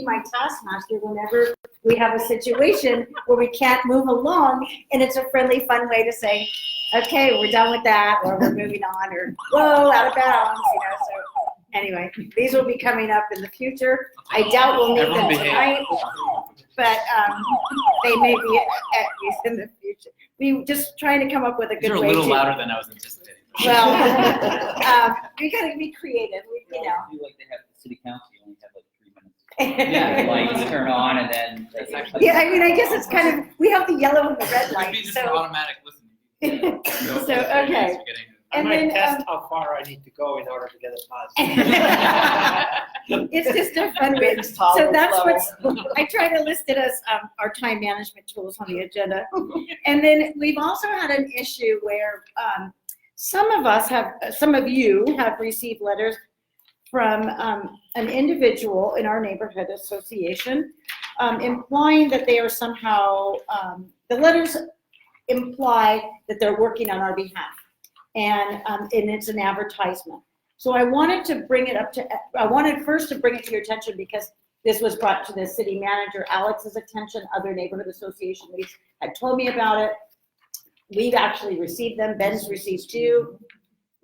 be my taskmaster whenever we have a situation where we can't move along, and it's a friendly, fun way to say, okay, we're done with that, or we're moving on, or whoa, out of bounds, so anyway, these will be coming up in the future. I doubt we'll need them tonight, but they may be at least in the future. We just trying to come up with a good way. You're a little louder than I was anticipating. Well, we gotta be creative, you know. You like to have the city council, you only have like 3 minutes. Yeah, lights turn on and then. Yeah, I mean, I guess it's kind of, we have the yellow and the red It would light, be just so. an automatic listening. So, okay. I And might then, test how far I need to go in order to get a positive. it's just a fun way. So that's what's, I try to list it as our time management tools on the agenda. And then we've also had an issue where some of you have received letters from an individual in our neighborhood association implying that they are somehow, the letters imply that they're working on our behalf. And it's an advertisement. So I wanted to bring it up to, I wanted first to bring it to your attention because this was brought to the city manager, Alex's attention, other neighborhood association leads had told me about it. We've actually received them, Ben's received too.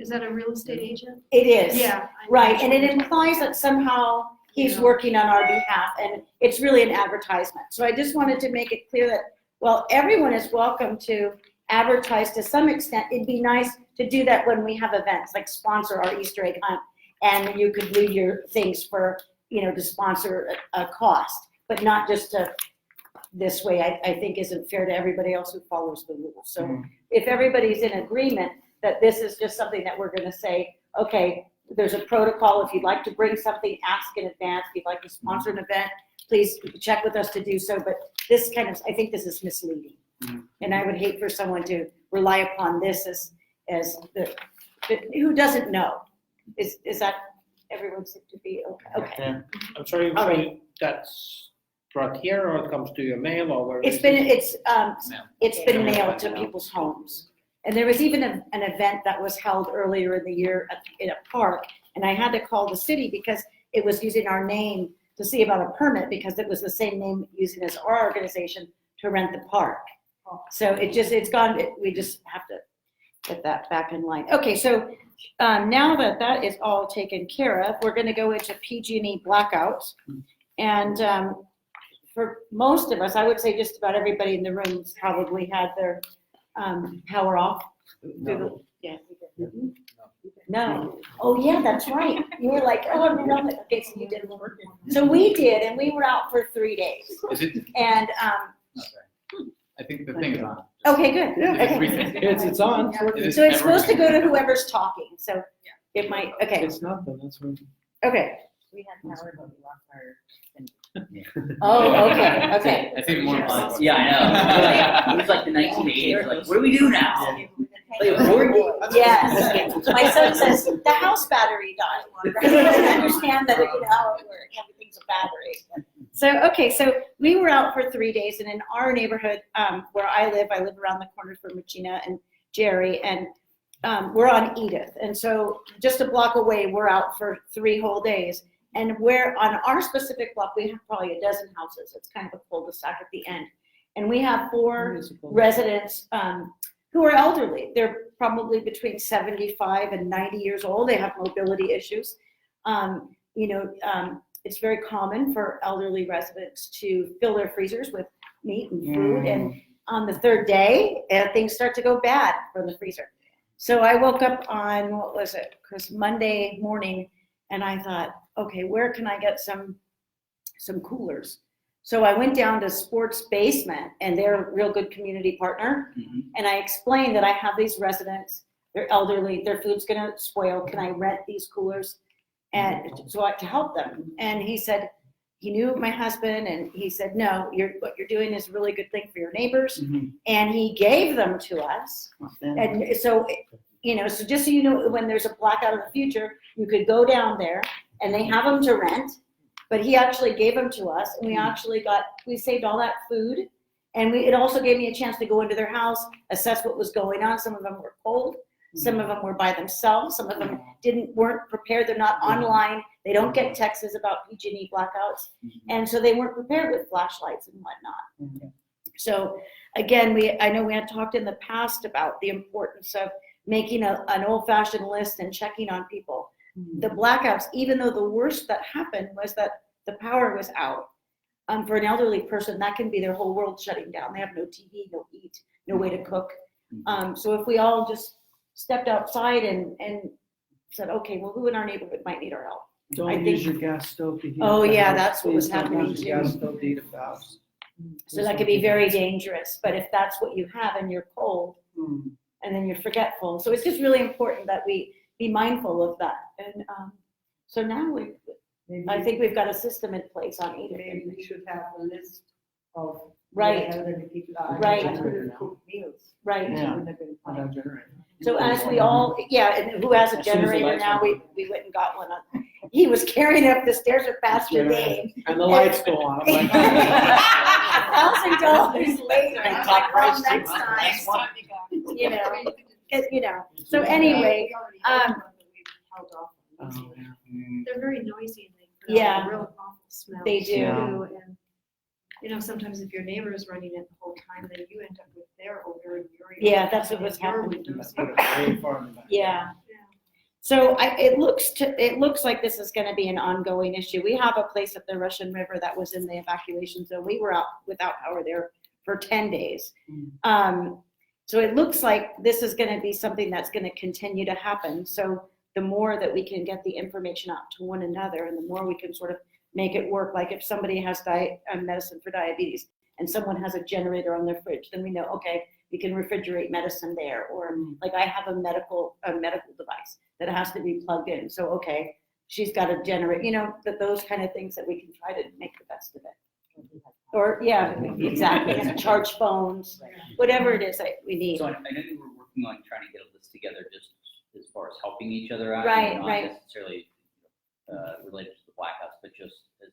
Is that a real estate agent? It is. Yeah. Right, and it implies that somehow he's working on our behalf, and it's really an advertisement. So I just wanted to make it clear that, well, everyone is welcome to advertise to some extent. It'd be nice to do that when we have events, like sponsor our Easter egg hunt, and you could leave your things for, to sponsor a cost, but not just to, this way I think isn't fair to everybody else who follows the rules. So if everybody's in agreement that this is just something that we're gonna say, okay, there's a protocol, if you'd like to bring something, ask in advance, if you'd like to sponsor an event, please check with us to do so, but this kind of, I think this is misleading. And I would hate for someone to rely upon this as the who doesn't know. Is that everyone seems to be okay? Yeah. I'm sorry, Okay. That's brought here or it comes to your mail or where? It's been mailed to people's homes. And there was even an event that was held earlier in the year in a park, and I had to call the city because it was using our name to see about a permit because it was the same name using as our organization to rent the park. So it's gone, we just have to get that back in line. Okay, so now that is all taken care of, we're gonna go into PG&E blackouts. And for most of us, I would say just about everybody in the room has probably had their power off. No. Yeah. No. Oh yeah, that's right. You were like, oh, no. Okay, so you didn't work. So we did, and we were out for 3 days. Is it? And I think the thing is on. okay, good. Yeah. Okay. It's on. So it's supposed to go to whoever's talking. So it might. Okay. It's not, then that's what. Okay. We had power, but we lost our. Oh, okay. Okay. I think more important. Yeah, I know. It was like the 1980s, like, what do we do now? Play a board game? Yes. My son says the house battery died. He doesn't understand that how it works. Everything's a battery. So okay, so we were out for 3 days, and in our neighborhood where I live around the corner from Regina and Jerry, and we're on Edith, and so just a block away, we're out for 3 whole days. And we're on our specific block, we have probably a dozen houses. It's kind of a cul-de-sac at the end, and we have 4 residents who are elderly. They're probably between 75 and 90 years old. They have mobility issues. It's very common for elderly residents to fill their freezers with meat and food. And on the 3rd day, things start to go bad from the freezer. So I woke up on, what was it, Chris, Monday morning, and I thought, okay, where can I get some coolers? So I went down to Sports Basement, and they're a real good community partner. And I explained that I have these residents, they're elderly, their food's gonna spoil. Can I rent these coolers? And so to help them. And he said, he knew my husband, and he said, no, what you're doing is a really good thing for your neighbors. And he gave them to us. And so, so just so you know, when there's a blackout in the future, you could go down there and they have them to rent, but he actually gave them to us, and we saved all that food. And it also gave me a chance to go into their house, assess what was going on. Some of them were cold. Some of them were by themselves. Some of them weren't prepared. They're not online. They don't get texts about PG&E blackouts. And so they weren't prepared with flashlights and whatnot. So again, I know we had talked in the past about the importance of making an old-fashioned list and checking on people. The blackouts, even though the worst that happened was that the power was out, for an elderly person, that can be their whole world shutting down. They have no TV, no heat, no way to cook. So if we all just stepped outside and said, okay, well, who in our neighborhood might need our help? I Don't think- use your gas stove to heat. Oh, the yeah, house. that's what was Please don't happening use your too. gas stove to heat a house. So that could be very dangerous. But if that's what you have and you're cold, and then you're forgetful. So it's just really important that we be mindful of that. And so now I think we've got a system in place on either. Maybe we should have a list of. Right. where elderly people are. Right. I couldn't cook meals. Right. Yeah. Wouldn't have been On fine. that generator. So as we all, and who has a As soon as the generator lights now, went we went and got one. He was carrying up the stairs with Pastor Dave. And the lights go on. I'm like, $1,000 later. And I'm top like, price, well, too. next time, Next one. you know. So anyway, Held off. Oh, yeah. They're very noisy and they put out Yeah. a real awful smell. They do. Yeah. And, sometimes if your neighbor is running it the whole time, then you end up with their odor and your. Yeah, that's what was your happening. windows. Put it way far in the back. Yeah. Yeah. So it looks like this is going to be an ongoing issue. We have a place at the Russian River that was in the evacuation zone. We were out without power there for 10 days. So it looks like this is going to be something that's going to continue to happen. So the more that we can get the information out to one another and the more we can sort of make it work, like if somebody has medicine for diabetes and someone has a generator on their fridge, then we know, okay, we can refrigerate medicine there. Or like I have a medical device that has to be plugged in. So, okay, she's got to generate, those kind of things that we can try to make the best of it. Or, yeah, exactly. Charge phones, whatever it is that we need. So I know you were working on trying to get a list together just as far as helping each other out. Right, not right. necessarily related to the blackouts, but just as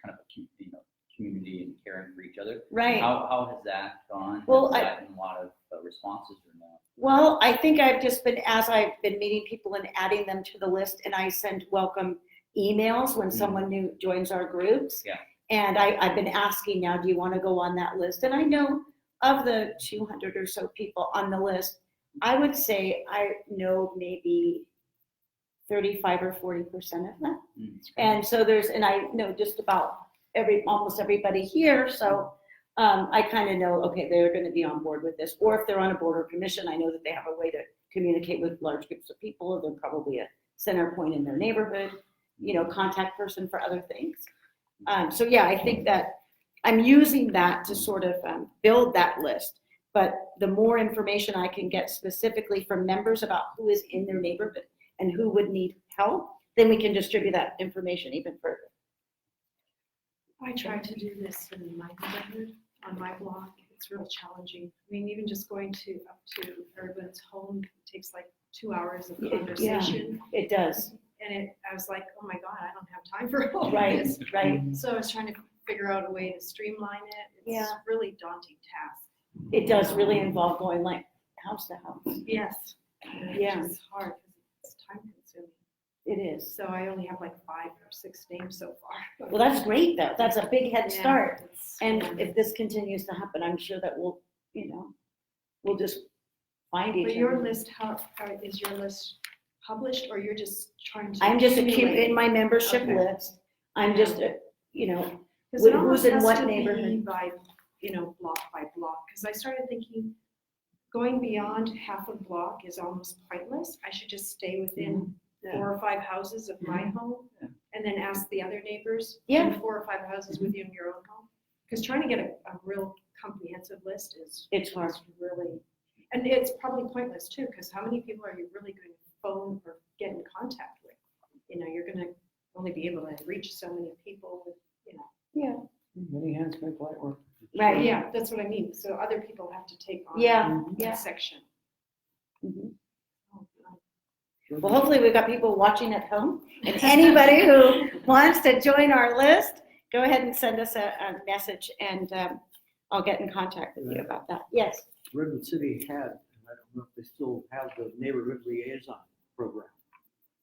kind of a community and caring for each other. Right. How has that gone? Well, Have you gotten a lot of responses or no? Well, I think I've been meeting people and adding them to the list, and I send welcome emails when someone new joins our groups. Yeah. And I've been asking now, do you want to go on that list? And I know of the 200 or so people on the list, I would say I know maybe 35 or 40% of them. And so and I know just about almost everybody here. So I kind of know, okay, they're going to be on board with this. Or if they're on a board or commission, I know that they have a way to communicate with large groups of people. Or they're probably a center point in their neighborhood, contact person for other things. So yeah, I think that I'm using that to sort of build that list. But the more information I can get specifically from members about who is in their neighborhood and who would need help, then we can distribute that information even further. I try to do this in my neighborhood, on my block. It's real challenging. I mean, even just going up to Redwood's home takes like 2 hours of conversation. It does. And I was like, oh my God, I don't have time for all Right, this. right. So I was trying to figure out a way to streamline it. It's a really daunting task. It does really involve going like house to house. Yes. Yeah. It's hard because it's time consuming. It is. So I only have like 5 or 6 names so far. Well, that's great though. That's a big head Yeah, start. it's- And if this continues to happen, I'm sure that we'll just find each But other. your list, how is your list published, or you're just trying to? I'm just accumulate? in my membership Okay. list. I'm just, Because it who's almost in has what to be neighborhood? by, block by block. Because I started thinking, going beyond half a block is almost pointless. I should just stay within 4 or 5 houses of my home, and then ask the other neighbors Yeah. in 4 or 5 houses within your own home. Because trying to get a real comprehensive list is it's hard. really, and it's probably pointless too. Because how many people are you really going to phone or get in contact with? You're going to only be able to reach so many people with, Yeah. Many hands make light work. Right. Yeah, that's what I mean. So other people have to take on Yeah. that Yeah. section. Mhm. Oh, God. Well, hopefully we've got people watching at home. And anybody who wants to join our list, go ahead and send us a message and I'll get in contact with you about that. Yes. Redwood City had I don't know if they still have the neighborhood liaison program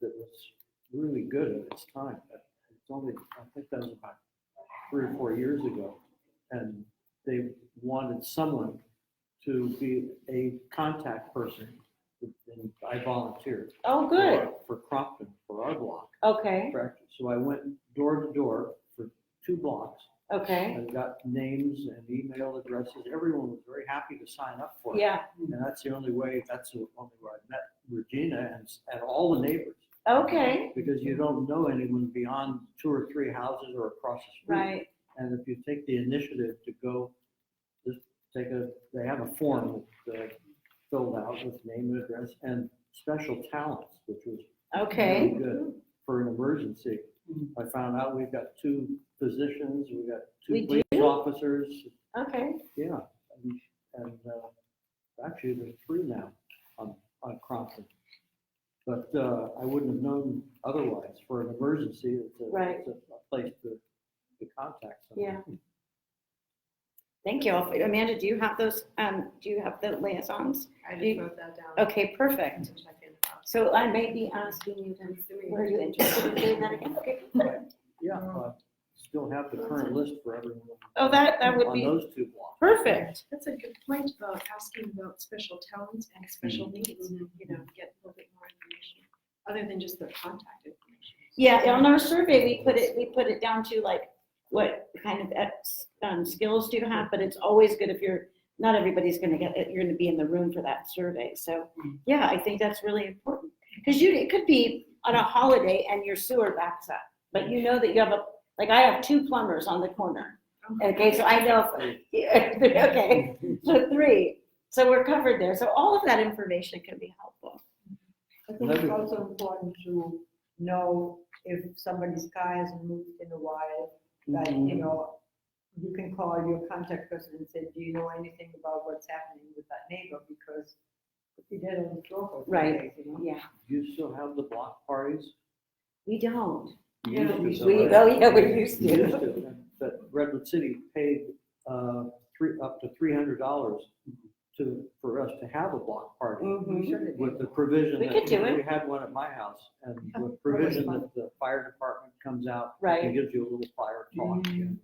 that was really good at its time. It's only, I think that was about 3 or 4 years ago. And they wanted someone to be a contact person, and I volunteered. Oh, good. For Crompton, for our block. Okay, Practice. So I went door to door for 2 blocks. okay, I got names and email addresses. Everyone was very happy to sign up for it. yeah, And that's the only way I met Regina and all the neighbors. okay, Because you don't know anyone beyond 2 or 3 houses or across the street. right, And if you take the initiative to go, just they have a form that filled out with name and address and special talents, which was okay, really good for an emergency. I found out we've got 2 physicians, we've got 2 We police do? officers, okay. yeah. And actually there's 3 now on Crompton. But I wouldn't have known otherwise. For an emergency, Right. it's a place to contact someone. Yeah. Thank you. Amanda, do you have those, do you have the liaisons? I You- just wrote that down. Okay, perfect. Which I can about. So I may be asking you then, were you interested in doing that again? Okay. Yeah, still have the current list for everyone. Oh, that would On be those 2 blocks. perfect. That's a good point about asking about special talents and special Mm-hmm. needs, you know, get a little bit more information, other than just their contact information. Yeah, on our survey, we put it down to like, what kind of skills do you have? But it's always good if not everybody's gonna you're gonna be in the room for that survey. So, yeah, I think that's really important. Because it could be on a holiday and your sewer backs up, but you know that you have like I have 2 plumbers on the corner. Okay, so I know, okay, so 3. So we're covered there. So all of that information can be helpful. I think it's also important to know if somebody's car hasn't moved in a while, that, you know, you can call your contact person and say, do you know anything about what's happening with that neighbor? Because if you're dead on the floor for 3 Right. days, you know? Yeah, Do you still have the block parties? we don't. You used to, so We, I- oh, yeah, we used You used to. to. But Redwood City paid up to $300 for us to have a block party. Mhm. With the provision We that could do it. we had one at my house, and with provision that the fire department comes out Right. and gives you a little fire talk and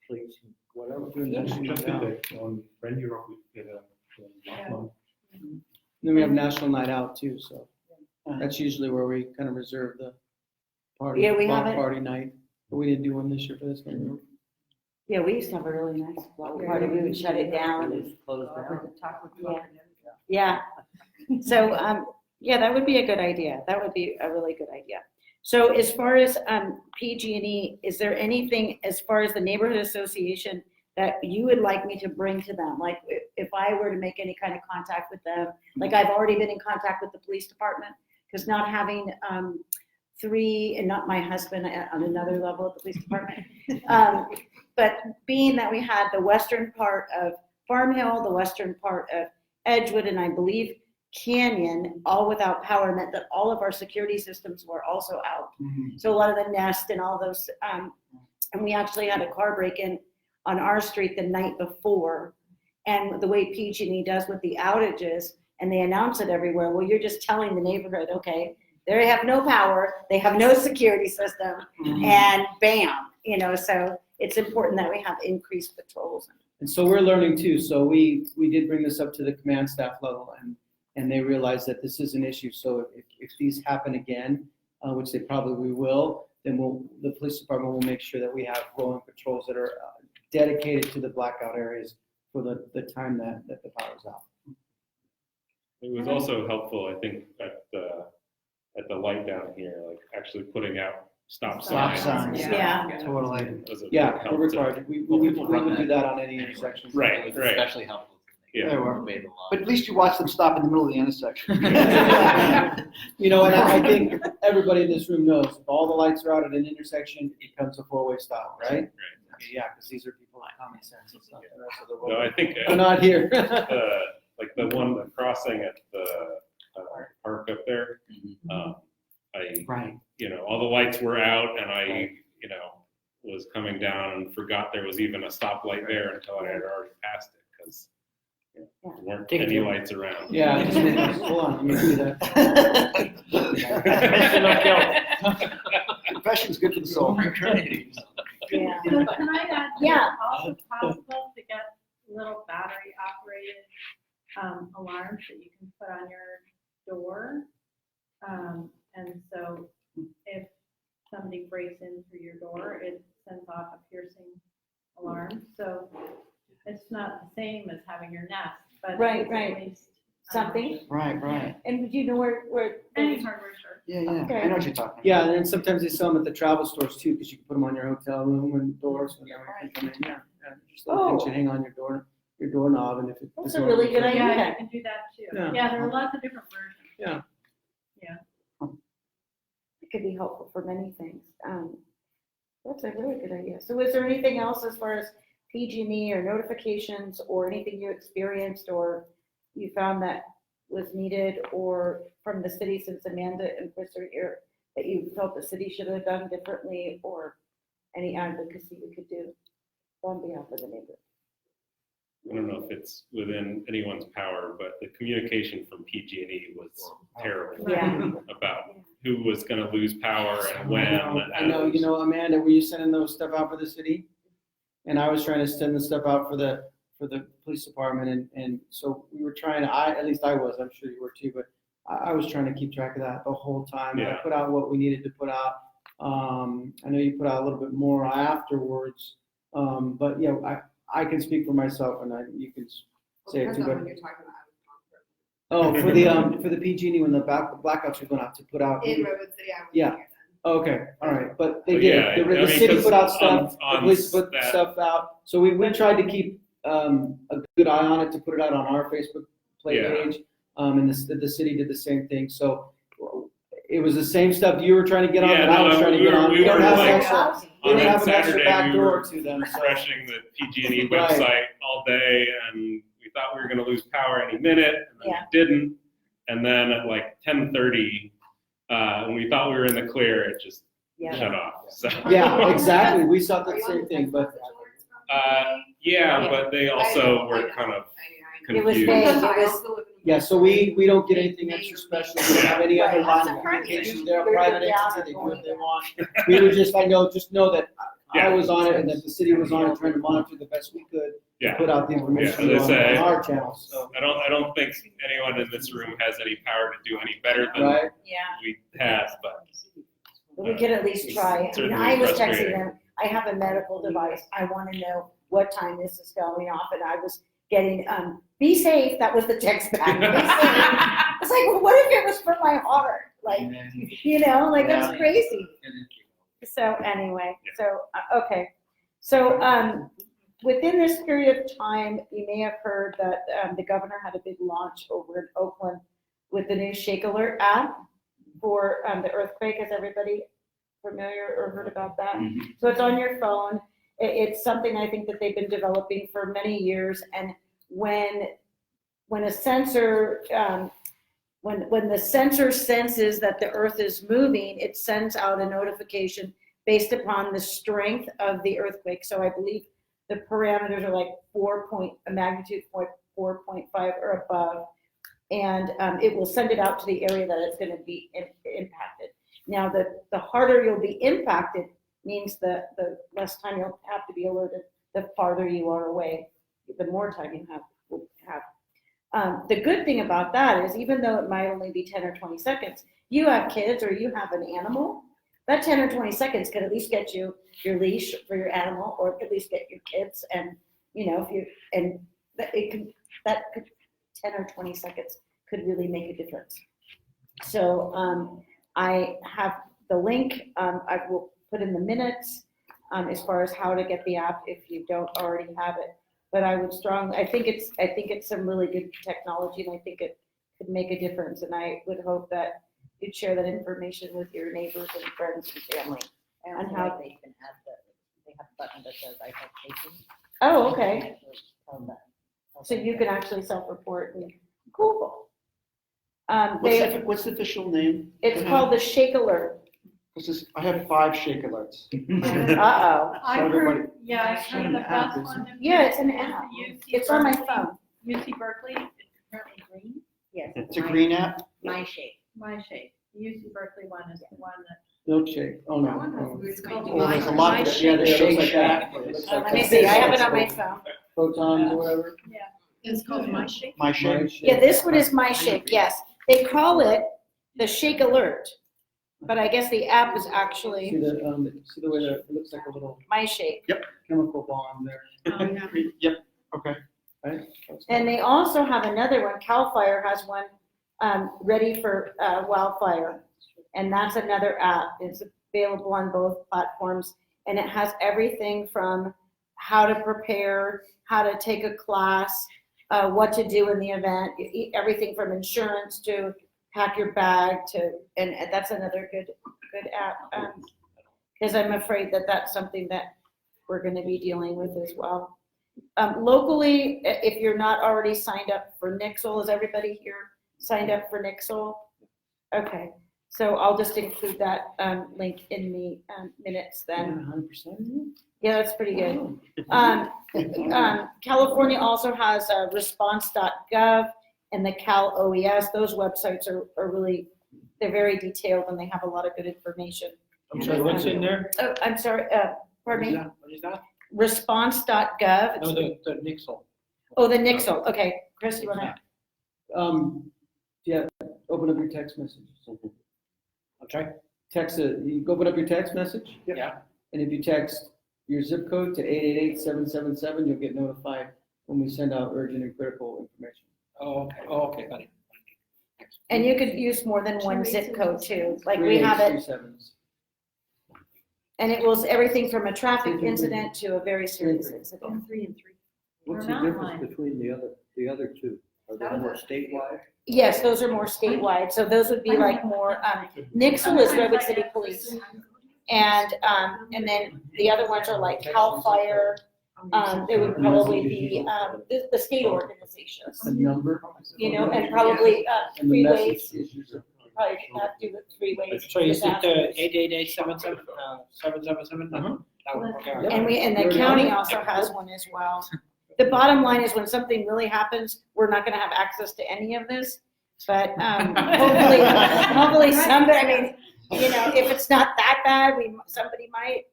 police and whatever. Yeah. Friend Europe, we did last month. Then we have National Night Out too, so that's usually where we kind of reserve the party, Yeah, we block have it. party night. But we didn't do one this year for this one. Yeah, we used to have a really nice block party. We would shut it down. It was closed With down. the taco truck and everything. Yeah. So, yeah, that would be a good idea. That would be a really good idea. So as far as PG&E, is there anything as far as the neighborhood association that you would like me to bring to them? Like if I were to make any kind of contact with them, like I've already been in contact with the police department, because not having 3, and not my husband on another level at the police department, but being that we had the western part of Farm Hill, the western part of Edgewood, and I believe Canyon, all without power, meant that all of our security systems were also out. So a lot of the Nest and all those, and we actually had a car break-in on our street the night before. And the way PG&E does with the outages, and they announce it everywhere, well, you're just telling the neighborhood, okay, they have no power, they have no security system, and bam, you know, so it's important that we have increased patrols. And so we're learning too. So we did bring this up to the command staff level, and they realized that this is an issue. So if these happen again, which they probably will, then the police department will make sure that we have rolling patrols that are dedicated to the blackout areas for the time that the power's out. It was also helpful, I think, at the light down here, like actually putting out stop Stop signs. signs. Yeah. Totally. Was a Yeah, help we're to- required. We people run would do that that on any intersection. Right, It's right. especially helpful. Yeah. They were. Obey the law. But at least you watch them stop in the middle of the intersection. You know, and I think everybody in this room knows, if all the lights are out at an intersection, it becomes a 4-way stop, right? Yeah, because these are people with common sense and stuff. The rest of the No, I world think are not here. like the crossing at the park up there, Right. all the lights were out and I, was coming down and forgot there was even a stoplight there until I had already passed it because it weren't Take it any to- lights around. Yeah, hold on, let me do that. Confession's good for the soul. Yeah. So can I add, Yeah. it's also possible to get little battery operated alarms that you can put on your door. And so if somebody breaks in through your door, it sends off a piercing alarm. So it's not the same as having your Nest, but Right, it's right. at least Something, Right. and do you know where? any hardware store. Yeah. Okay. I know what you're talking about. Yeah, and then sometimes they sell them at the travel stores too, because you can put them on your hotel room and doors when everyone can come in. Yeah, just little things you hang on your doorknob, and if it. That's a really good idea. Yeah, you can do that too. Yeah. Yeah, there are lots of different versions. Yeah. It could be helpful for many things. That's a really good idea. So is there anything else as far as PG&E or notifications or anything you experienced or you found that was needed or from the city since Amanda and Chris are here that you felt the city should have done differently or any advocacy we could do on behalf of the neighbor? I don't know if it's within anyone's power, but the communication from PG&E was terrible Yeah. about who was gonna lose power and when. I know, you know, Amanda, were you sending those stuff out for the city? And I was trying to send the stuff out for the police department, and so we were trying to, at least I was, I'm sure you were too, but I was trying to keep track of that the whole time. And I Yeah. put out what we needed to put out. I know you put out a little bit more afterwards, but yeah, I can speak for myself, and you can say it too, but. Oh, for the PG&E, when the blackouts were going out to put out. In Redwood City, I was Yeah. here then. Okay, all right, but they But did, yeah, the I mean, city 'cause put out stuff, the on police put that- stuff out, so we tried to keep, a good eye on it to put it out on our Facebook Yeah. page. And the city did the same thing, so it was the same stuff you were trying to get on, Yeah, that I was no, trying to we get were- on. we We don't were have an like- extra, we On don't that have an extra Saturday, back we door were to them, so. refreshing the PG&E Right. website all day, and we thought we were gonna lose power any minute, and then Yeah. we didn't. And then at like 10:30, when we thought we were in the clear, it just Yeah. shut off, so. Yeah, exactly, we saw Are the you on same the thing, but, text message alerts from Yeah, Yeah. but they I also know, were I know, kind of I know. It was confused. vague. I also live in- yeah, so we don't get anything extra special, we don't have any other Right. line of That's communication, surprising. they're a We're private good down entity, they or do what they going want. We were just know that I Yeah. was on it and that the city was on it, trying to monitor the best we could, to Yeah, put out the information Yeah, as I say, on our channels, so. I don't think anyone in this room has any power to do any better than Right, Yeah. we have, but. But we could at least try. I mean, Certainly I was texting frustrating. them, I have a medical device, I want to know what time this is going off, and I was getting, be safe, that was the text back. Be safe. It's like, well, what if it was for my heart? Like, you know, like, that's Yeah. crazy. So anyway, Yeah. so, okay. So, within this period of time, you may have heard that, the governor had a big launch over in Oakland with the new Shake Alert app for, the earthquake. Is everybody familiar or heard about that? So it's on your phone. It's something I think that they've been developing for many years. And when a sensor, when the sensor senses that the earth is moving, it sends out a notification based upon the strength of the earthquake. So I believe the parameters are like a magnitude 4.5 or above. And it will send it out to the area that it's going to be impacted. Now, the harder you'll be impacted means the less time you'll have to be alerted, the farther you are away, the more time you will have. The good thing about that is even though it might only be 10 or 20 seconds, you have kids or you have an animal, that 10 or 20 seconds could at least get you your leash for your animal or at least get your kids. And, you know, that could 10 or 20 seconds could really make a difference. So I have the link. I will put in the minutes as far as how to get the app if you don't already have it. But I think it's some really good technology, and I think it could make a difference. And I would hope that you'd share that information with your neighbors and friends and family. And how- how they can have they have a button that says I have patients. Oh, okay. Tell them. So you can actually self-report and cool. What's the official name? It's called the Shake Alert. I have 5 Shake Alerts. Uh-oh. I've everybody- heard, yeah, I've heard the best one. Yeah, it's an app. It's on my phone. UC Berkeley, it's apparently green, Yes. It's a green app? My shape. my shape. The UC Berkeley one is the one that, Milkshake, oh no. That one has- no. It's called Oh, there's a lot My of- Shape. Yeah, they Shake look Shack. like that. Let me see, I have it on my phone. Photons or whatever. yeah. It's called My Shape. My shape. My shape. Yeah, this one is My Shake, yes. They call it the Shake Alert, but I guess the app is See actually the way that it looks like a little My Shake. chemical bomb there, Yep, okay. right? And they also have another one, CAL FIRE has one ready for wildfire. And that's another app. It's available on both platforms. And it has everything from how to prepare, how to take a class, what to do in the event, everything from insurance to pack your bag to, and that's another good app. Because I'm afraid that that's something that we're going to be dealing with as well. Locally, if you're not already signed up for Nixle, is everybody here signed up for Nixle? Okay, so I'll just include that link in the minutes then. 100%. Yeah, that's pretty good. California also has response.gov and the Cal OES. Those websites are really, they're very detailed and they have a lot of good information. I'm sorry, what's in there? Oh, I'm sorry, pardon me, What is that? response.gov. No, the Nixle. Oh, the Nixle, okay. Chris, you wanna? Yeah, open up your text message. I'm sorry? Text it, you open up your text message, Yeah. and if you text your zip code to 888-777, you'll get notified when we send out urgent and critical information. Oh, okay, got it. And you could use more than one zip code too. Like we have it, 3837s. and it was everything from a traffic incident to a very serious Oh, incident. 3 and 3. What's We're the not difference lying. between the other two? Are they more statewide? Yes, those are more statewide, so those would be like more, Nixle is Redwood City Police. And then the other ones are like CAL FIRE, they would probably be, the state organizations, A number. you know, and probably, And the message freeways, is usually. probably have to do with freeways. So is it disasters. 888-777? Uh-huh. That one, okay. And the county also has one as well. The bottom line is when something really happens, we're not gonna have access to any of this. But hopefully somebody, I mean, you know, if it's not that bad, somebody might,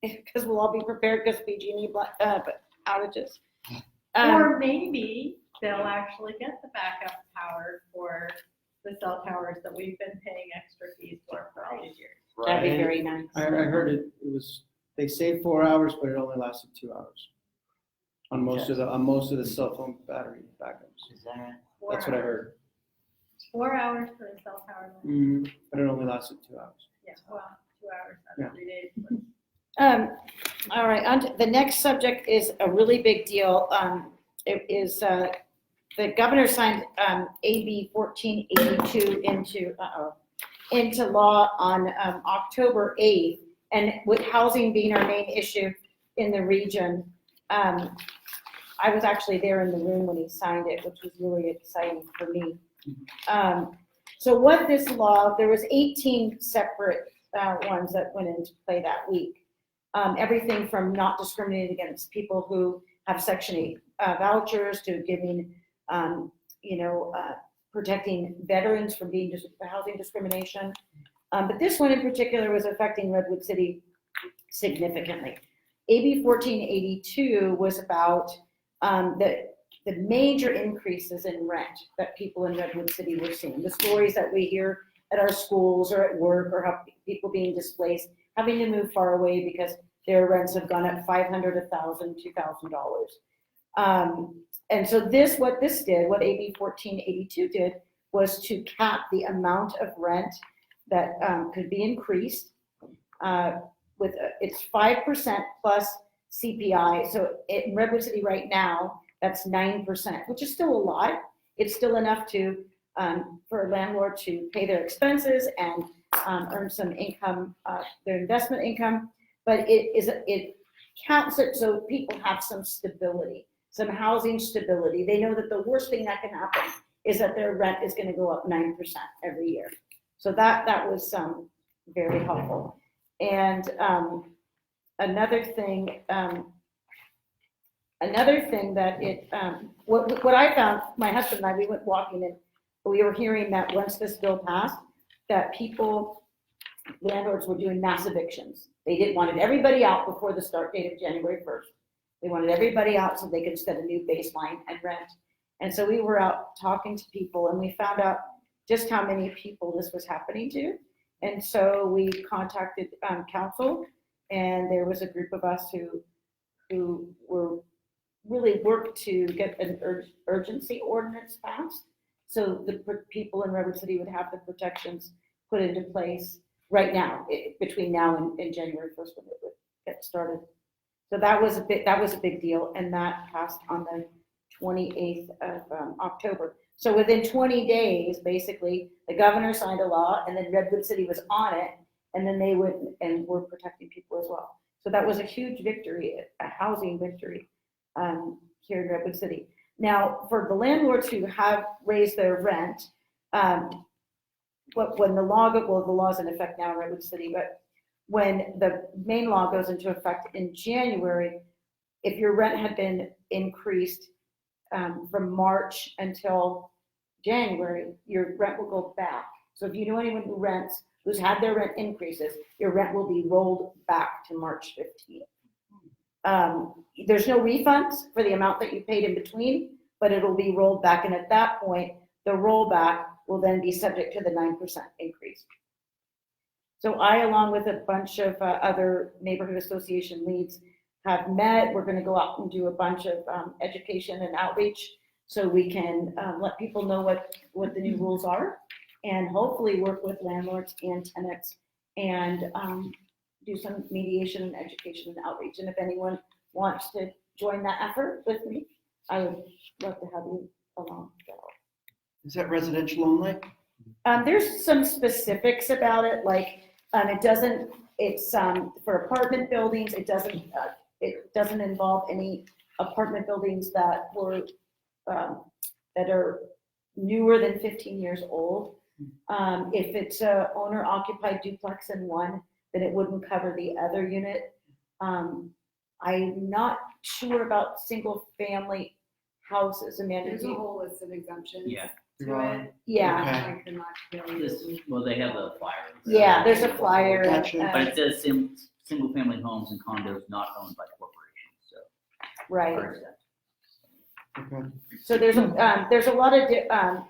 because we'll all be prepared because PG&E outages. Or maybe they'll actually get the backup power for the cell towers that we've been paying extra fees for all these years. That'd be very nice. I heard it was, they saved 4 hours, but it only lasted 2 hours. On most of the cell phone battery backups. That's what I heard. 4 hours for a cell tower. But it only lasted 2 hours. Yeah, well, 2 hours, Yeah. that's 3 days. All right, the next subject is a really big deal. It is, the governor signed AB 1482 into law on October 8th. And with housing being our main issue in the region, I was actually there in the room when he signed it, which was really exciting for me. So what this law, there was 18 separate ones that went into play that week. Everything from not discriminating against people who have Section 8 vouchers to giving, protecting veterans from being housing discrimination. But this one in particular was affecting Redwood City significantly. AB 1482 was about the major increases in rent that people in Redwood City were seeing. The stories that we hear at our schools or at work, or how people being displaced, having to move far away because their rents have gone up $500, $1,000, $2,000. And so what AB 1482 did was to cap the amount of rent that could be increased with it's 5% plus CPI. So in Redwood City right now, that's 9%, which is still a lot. It's still enough to for a landlord to pay their expenses and earn some income, their investment income. But it counts it so people have some stability, some housing stability. They know that the worst thing that can happen is that their rent is going to go up 9% every year. So that was very helpful. And another thing, another thing that what I found, my husband and I, we went walking and we were hearing that once this bill passed, that landlords were doing mass evictions. They wanted everybody out before the start date of January 1st. They wanted everybody out so they could set a new baseline and rent. And so we were out talking to people and we found out just how many people this was happening to. And so we contacted council, and there was a group of us who were really worked to get an urgency ordinance passed. So the people in Redwood City would have the protections put into place right now, between now and January 1st when it would get started. So that was a big deal, and that passed on the 28th of October. So within 20 days, basically, the governor signed a law, and then Redwood City was on it, and then they went and were protecting people as well. So that was a huge victory, a housing victory here in Redwood City. Now, for the landlords who have raised their rent, when the law's in effect now in Redwood City, but when the main law goes into effect in January, if your rent had been increased from March until January, your rent will go back. So if you know anyone who's had their rent increases, your rent will be rolled back to March 15th. There's no refunds for the amount that you paid in between, but it'll be rolled back. And at that point, the rollback will then be subject to the 9% increase. So I, along with a bunch of other neighborhood association leads, have met. We're going to go out and do a bunch of education and outreach so we can let people know what the new rules are, and hopefully work with landlords and tenants and do some mediation and education and outreach. And if anyone wants to join that effort with me, I would love to have you along. Is that residential only? There's some specifics about it, like it's for apartment buildings. It doesn't involve any apartment buildings that are newer than 15 years old. If it's a owner occupied duplex in one, then it wouldn't cover the other unit. I'm not sure about single family houses. Amanda, There's a whole list of exemptions. Yeah. To it. Yeah. Like they're not really. Well, they have a flyer. Yeah, there's a flyer. Gotcha. But it says single-family homes and condos not owned by corporations, so. Right. are exempt. Okay. So there's a lot of,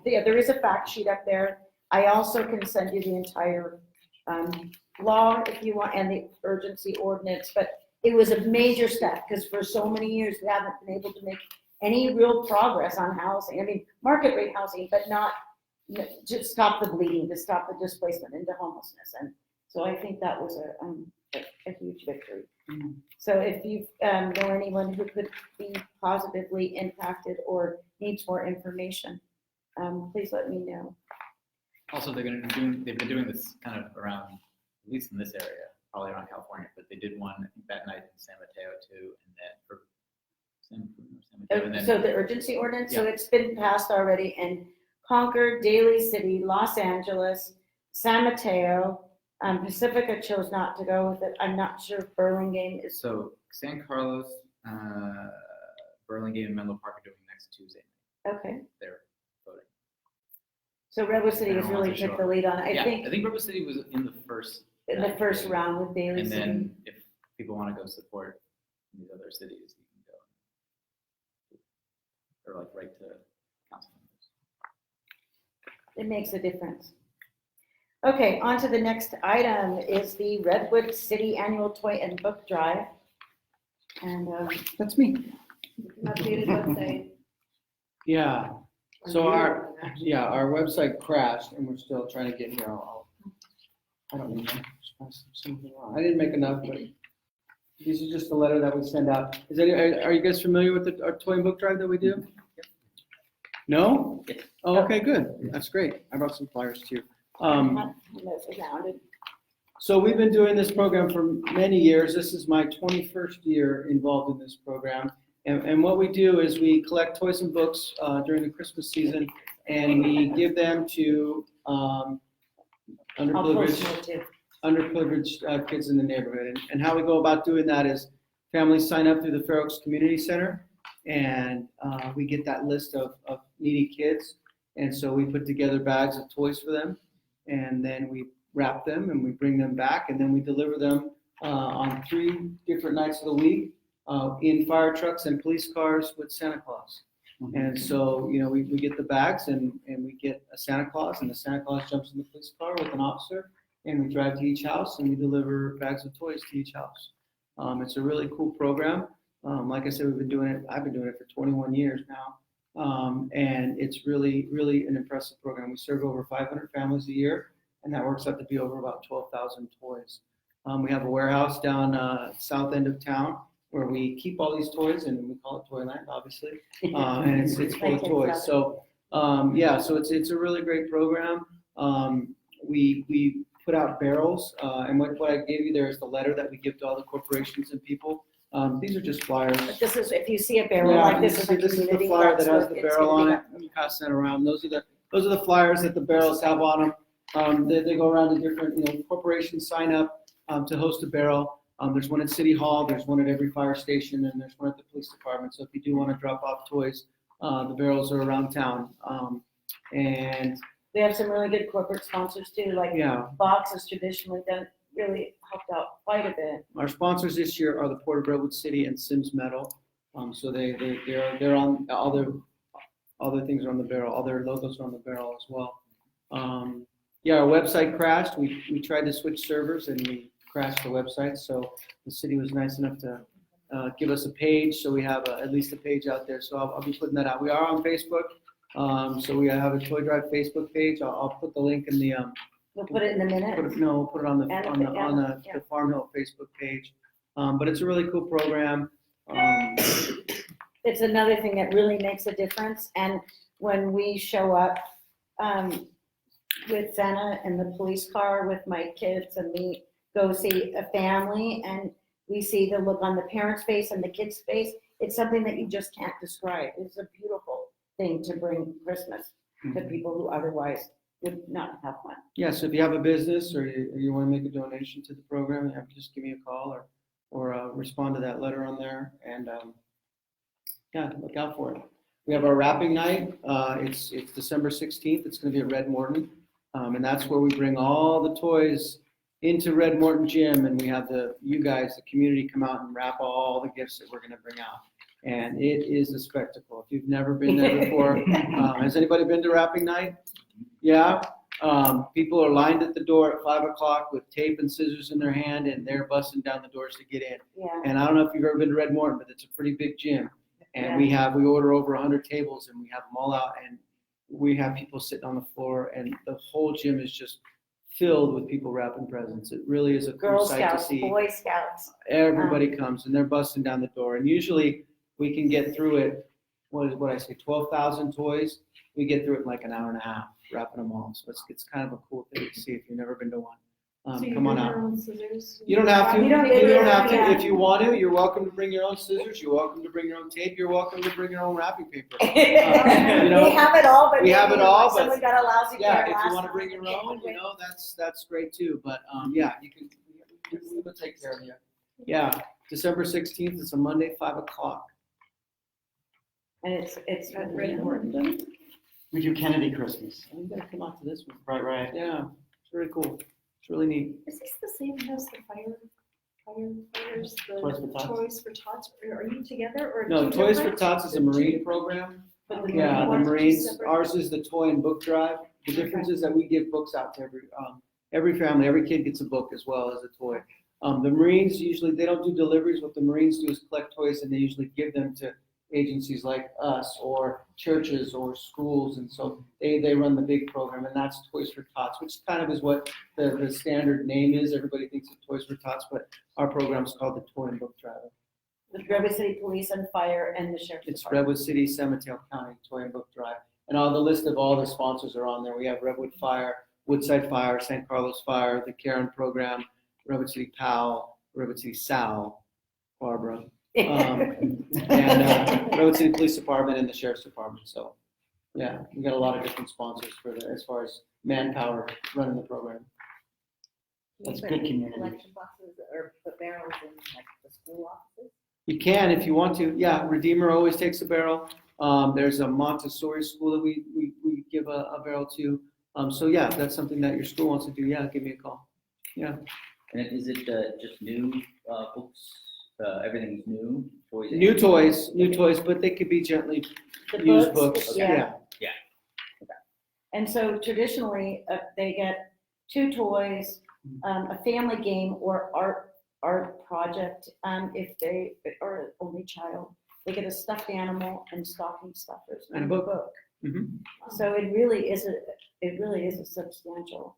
there is a fact sheet up there. I also can send you the entire law if you want, and the urgency ordinance, but it was a major step because for so many years we haven't been able to make any real progress on housing. I mean, market rate housing, but not just stop the bleeding, to stop the displacement into homelessness. And so I think that was a huge victory. Mm-hmm. So if you know anyone who could be positively impacted or needs more information, please let me know. Also, they've been doing this kind of around, at least in this area, probably around California, but they did one, I think, that night in San Mateo too, and then for San Mateo, and then. So the urgency ordinance, so Yeah. it's been passed already in Concord, Daly City, Los Angeles, San Mateo. Pacifica chose not to go with it. I'm not sure if Burlingame is. So San Carlos, Burlingame, and Menlo Park are doing next Tuesday. Okay. They're voting. So Redwood City I has don't want really to took show the up. lead on it. I think Redwood City was in the first. in the first round with Daly And City. then if people want to go support these other cities, you can go. Or like right to council members. It makes a difference. Okay, on to the next item is the Redwood City Annual Toy and Book Drive. And That's me. Updated website. Yeah, so our website crashed and we're still trying to get here. I don't know. Something wrong. I didn't make enough, but these are just a letter that we send out. Are you guys familiar with our toy and book drive that we do? No? Yes. Oh, okay, good. That's great. I brought some flyers too. So we've been doing this program for many years. This is my 21st year involved in this program. And what we do is we collect toys and books during the Christmas season, and we give them to underprivileged kids in the neighborhood. And how we go about doing that is families sign up through the Fair Oaks Community Center, and we get that list of needy kids. And so we put together bags of toys for them, and then we wrap them and we bring them back, and then we deliver them on 3 different nights of the week in fire trucks and police cars with Santa Claus. And so, we get the bags and we get a Santa Claus, and the Santa Claus jumps in the police car with an officer, and we drive to each house and we deliver bags of toys to each house. It's a really cool program. Like I said, I've been doing it for 21 years now. And it's really, really an impressive program. We serve over 500 families a year, and that works out to be over about 12,000 toys. We have a warehouse down south end of town where we keep all these toys, and we call it Toyland, obviously. And it's full of toys. So, so it's a really great program. We put out barrels, and what I gave you there is the letter that we give to all the corporations and people. These are just flyers. But this is, if you see a barrel like this in the This is the community, flyer that that's has what the it's barrel gonna on be. it. Let me pass that around. Those are the flyers that the barrels have on them. They go around to different, corporations sign up to host a barrel. There's one at City Hall, there's one at every fire station, and there's one at the police department. So if you do want to drop off toys, the barrels are around town. And We have some really good corporate sponsors too, like Box has traditionally done, really helped out quite a bit. our sponsors this year are the Port of Redwood City and Sims Metal. So they're on all their things are on the barrel, all their logos are on the barrel as well. Our website crashed. We tried to switch servers and we crashed the website. So the city was nice enough to give us a page. So we have at least a page out there. So I'll be putting that out. We are on Facebook. So we have a Toy Drive Facebook page. I'll put the link in the We'll put it in the minutes. we'll put it on the Yeah. Farm Hill Facebook page. But it's a really cool program. It's another thing that really makes a difference. And when we show up with Santa and the police car with my kids, and we go see a family and we see the look on the parents' face and the kids' face, it's something that you just can't describe. It's a beautiful thing to bring Christmas to people who otherwise would not have one. Yeah, so if you have a business or you want to make a donation to the program, you have to just give me a call or respond to that letter on there, and look out for it. We have our wrapping night. It's December 16th. It's going to be at Red Morton, and that's where we bring all the toys into Red Morton Gym, and we have you guys, the community, come out and wrap all the gifts that we're going to bring out. And it is a spectacle. If you've never been there before, has anybody been to wrapping night? Yeah. People are lined at the door at 5 o'clock with tape and scissors in their hand, and they're busting down the doors to get in. Yeah. And I don't know if you've ever been to Red Morton, but it's a pretty big gym. And we order over 100 tables, and we have them all out, and we have people sitting on the floor, and the whole gym is just filled with people wrapping presents. It really is a cool Girl sight Scouts, to see. Boy Scouts. Everybody comes, and they're busting down the door. And usually we can get through it, 12,000 toys. We get through it in like an hour and a half, wrapping them all. So it's kind of a cool thing to see if you've never been to one. So you Come on bring out. your own scissors? You don't have to. You don't have to. yeah. If you want to, you're welcome to bring your own scissors. You're welcome to bring your own tape. You're welcome to bring your own wrapping paper. We have it all, but we have it all, but someone got a lousy pair if you last want to time, bring your okay, own, okay. that's great too. But you can. We will take care of you. Yeah, December 16th. It's a Monday, 5 o'clock. And it's At Red Morton. We do Kennedy Christmas. I'm gonna come out to this one. Right. Yeah, it's really cool. It's really neat. Is this the same as the firefighters, Toys for Tots? Toys for Tots? Are you together or? No, two Toys for different? Tots is a Marine program. But the Yeah, the ones are Marines. separate? Ours is the toy and book drive. The difference is that we give books out to every family. Every kid gets a book as well as a toy. The Marines usually they don't do deliveries. What the Marines do is collect toys, and they usually give them to agencies like us or churches or schools, and so they run the big program, and that's Toys for Tots, which kind of is what the standard name is. Everybody thinks of Toys for Tots, but our program is called the Toy and Book Drive. With Redwood City Police and Fire and the Sheriff's It's Department. Redwood City, San Mateo County, Toy and Book Drive, and all the list of all the sponsors are on there. We have Redwood Fire, Woodside Fire, San Carlos Fire, the Karen program, Redwood City PAL, Redwood City Sal, Barbara. And Redwood City Police Department and the Sheriff's Department. So, yeah, we got a lot of different sponsors as far as manpower running the program. That's Put good community. Collection boxes or put barrels in like the school offices? You can if you want to. Yeah, Redeemer always takes a barrel. There's a Montessori school that we give a barrel to. So yeah, if that's something that your school wants to do, yeah, give me a call. Yeah. And is it just new books? Everything's new? Toys? New toys, but they could be gently The used books, books. yeah. Yeah. And so traditionally, they get 2 toys, a family game or art project. If they are only child, they get a stuffed animal and stocking stuffers And a book. Mhm. So it really is a substantial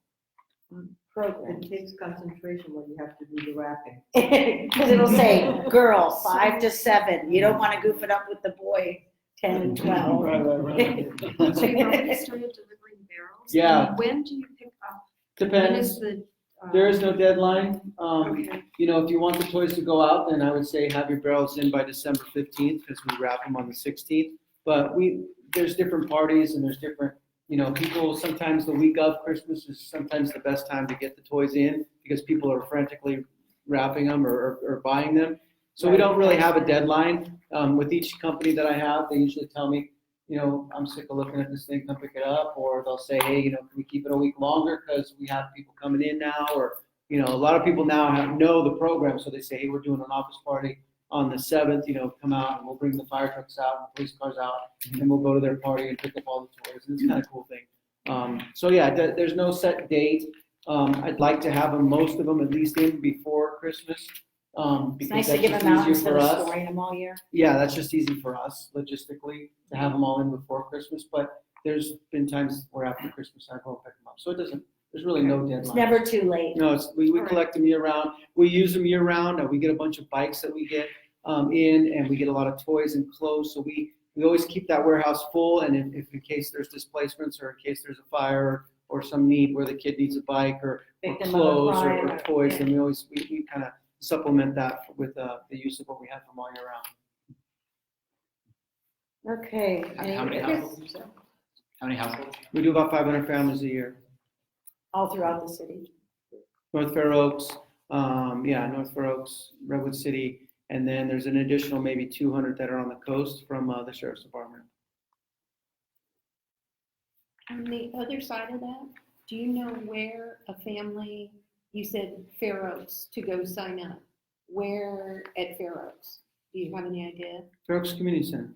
program. It takes concentration when you have to do the wrapping. Because it'll say, girl, 5 to 7. You don't want to goof it up with the boy, 10 and 12. So you've already started delivering barrels? Yeah. And when do you pick up? When is Depends. the? There is no deadline. Okay. You know, if you want the toys to go out, then I would say have your barrels in by December 15th because we wrap them on the 16th. But there's different parties and there's different, you know, people, sometimes the week of Christmas is sometimes the best time to get the toys in because people are frantically wrapping them or buying them. So we don't really have a deadline. With each company that I have, they usually tell me, you know, I'm sick of looking at this thing, come pick it up. Or they'll say, hey, you know, can we keep it a week longer because we have people coming in now? Or, you know, a lot of people now know the program. So they say, hey, we're doing an office party on the 7th, you know, come out and we'll bring the fire trucks out and police cars out and we'll go to their party and pick up all the toys. And it's kind of a cool thing. So yeah, there's no set date. I'd like to have most of them at least in before Christmas. It's Because nice to that's give just them out easier instead for of us. storing them all year. Yeah, that's just easy for us logistically to have them all in before Christmas. But there's been times where after Christmas I go and pick them up. So there's really no deadline. It's never too late. No, we collect them year round. We use them year round. We get a bunch of bikes that we get in, and we get a lot of toys and clothes. So we always keep that warehouse full. And if in case there's displacements or in case there's a fire or some need where the kid needs a bike or Victim of a clothes crime or toys, yeah. then we kind of supplement that with the use of what we have from all year round. Okay. How many households did you say? How many households? We do about 500 families a year. All throughout the city. North Fair Oaks, North Fair Oaks, Redwood City, and then there's an additional maybe 200 that are on the coast from the sheriff's department. On the other side of that, do you know where a family, you said Fair Oaks to go sign up, where at Fair Oaks? Do you have any idea? Fair Oaks Community Center.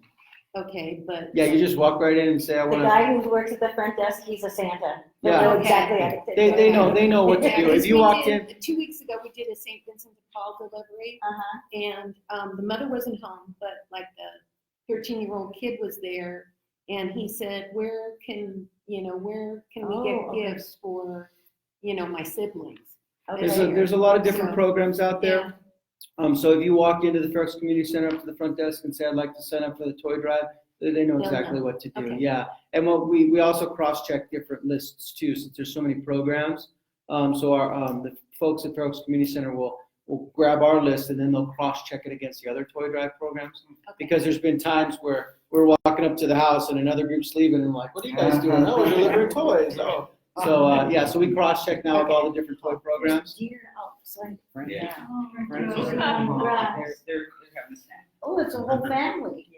Okay, but. Yeah, you just walk right in and say, I The want to. guy who works at the front desk, he's a Santa. They Yeah. know Okay. exactly how to They know what to Yeah, do. because If you we walked did- in, 2 weeks ago, we did a St. Vincent de Paul delivery, Uh-huh. and the mother wasn't home, but like the 13-year-old kid was there, and he said, where can we Oh, get okay. gifts for, my siblings? Okay. there's a lot of different So, programs out there. So if you walk into the Fair Oaks Community Center up to the front desk and say, I'd like to sign up for the toy drive, they know They'll exactly know. what to do. Okay. Yeah. And what we also cross-check different lists too, since there's so many programs. So our the folks at Fair Oaks Community Center will grab our list and then they'll cross-check it against the other toy drive programs. Okay. Because there's been times where we're walking up to the house and another group's leaving and like, what are you guys doing? Oh, we're delivering toys. Oh. So so we cross-check now with all the different toy programs. Deer outside. Yeah. Oh, Friends they're are- on grass. They're having a snack. Oh, it's a whole family.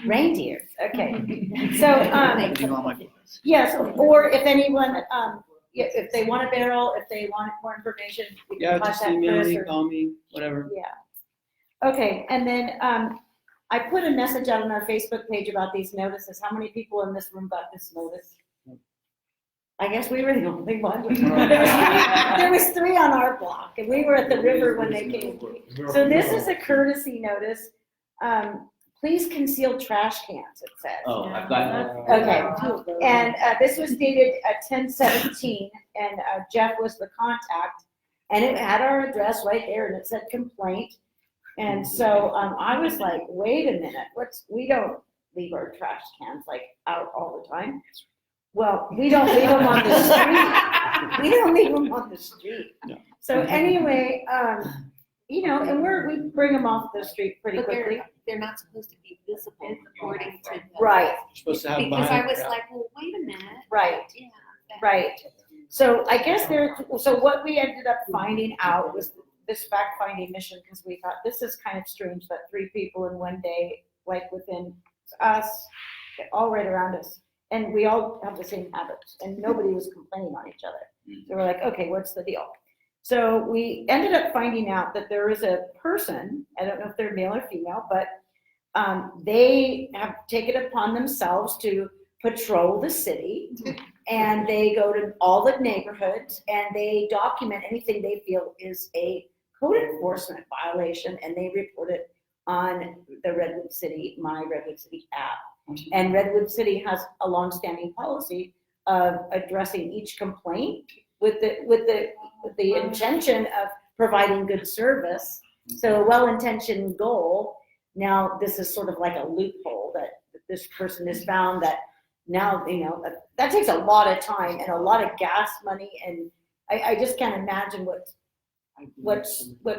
Reindeers, okay. So, yes, or if anyone, if they want a barrel, if they want more information, we Yeah, can just contact email Chris me, or. call me, whatever. Yeah. Okay, and then, I put a message out on our Facebook page about these notices. How many people in this room got this notice? I guess we were the only one. There was 3 on our block, and we were at the river when they came. So this is a courtesy notice. Please conceal trash cans, it says. Oh, I've got. Okay, and this was dated at 10/17, and Jeff was the contact, and it had our address right there, and it said complaint. And so I was like, wait a minute, we don't leave our trash cans like out all the time. Well, we don't leave them on the street. We don't leave them on the street. No. So anyway, and we bring them off the street pretty But quickly. they're not supposed to be visible according to. Right, You're supposed to have them Because behind. I was yeah. like, well, wait a minute. right. Yeah. Right. So I guess so what we ended up finding out was this fact-finding mission because we thought this is kind of strange that 3 people in one day, like within us, all right around us, and we all have the same habits, and nobody was complaining on each other. So we're like, okay, what's the deal? So we ended up finding out that there is a person, I don't know if they're male or female, but they have taken it upon themselves to patrol the city, and they go to all the neighborhoods and they document anything they feel is a code enforcement violation, and they report it on the Redwood City, my Redwood City app. And Redwood City has a longstanding policy of addressing each complaint with the intention of providing good service. So a well-intentioned goal. Now this is sort of like a loophole that this person has found that now, that takes a lot of time and a lot of gas money, and I just can't imagine what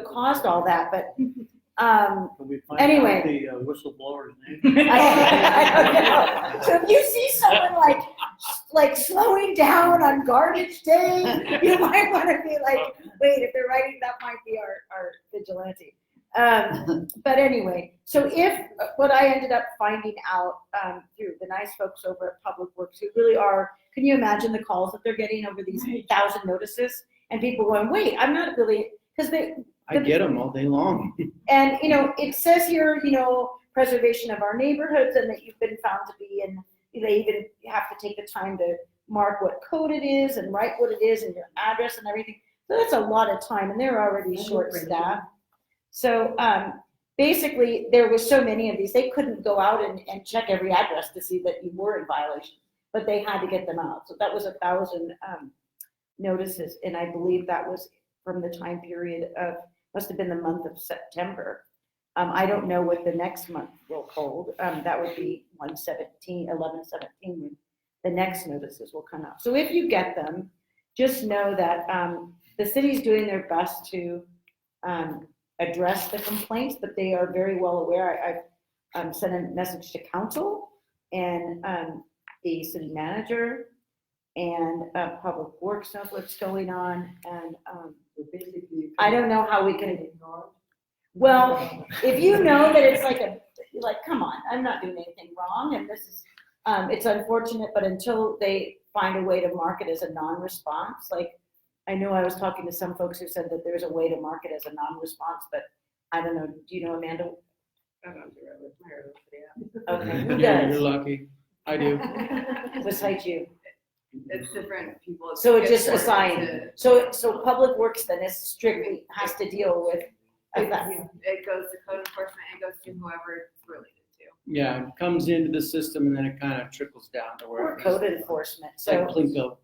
caused all that, but Can we find anyway. out the whistleblower's name? I don't know. So if you see someone like slowing down on garbage day, you might want to be like, wait, if they're writing, that might be our vigilante. But anyway, so what I ended up finding out through the nice folks over at Public Works, who really are, can you imagine the calls that they're getting over these 1,000 notices, and people going, wait, I'm not really, because I get them all day long. and, it says here, preservation of our neighborhoods, and that you've been found to be in, they even have to take the time to mark what code it is and write what it is and your address and everything. So that's a lot of time, and they're already short-staffed. So basically, there were so many of these, they couldn't go out and check every address to see that you were in violation, but they had to get them out. So that was 1,000 notices, and I believe that was from the time period of, must have been the month of September. I don't know what the next month will hold. That would be 11/17, when the next notices will come out. So if you get them, just know that the city's doing their best to address the complaints, but they are very well aware. I've sent a message to council and the city manager, and Public Works knows what's going on, and I don't know how we can. Well, if you know that it's like, come on, I'm not doing anything wrong, and this is, it's unfortunate, but until they find a way to mark it as a non-response, like, I know I was talking to some folks who said that there's a way to mark it as a non-response, but I don't know. Do you know, Amanda? I don't do it. Okay, who Yeah, does? you're lucky. I do. Besides you. It's different people. So it just get assigned. sorted So Public Works then is strictly has to deal with to- that. It goes to code enforcement, it goes to whoever it's related to. Yeah, it comes into the system and then it kind of trickles down to where. Or code enforcement. It's like So Plinko.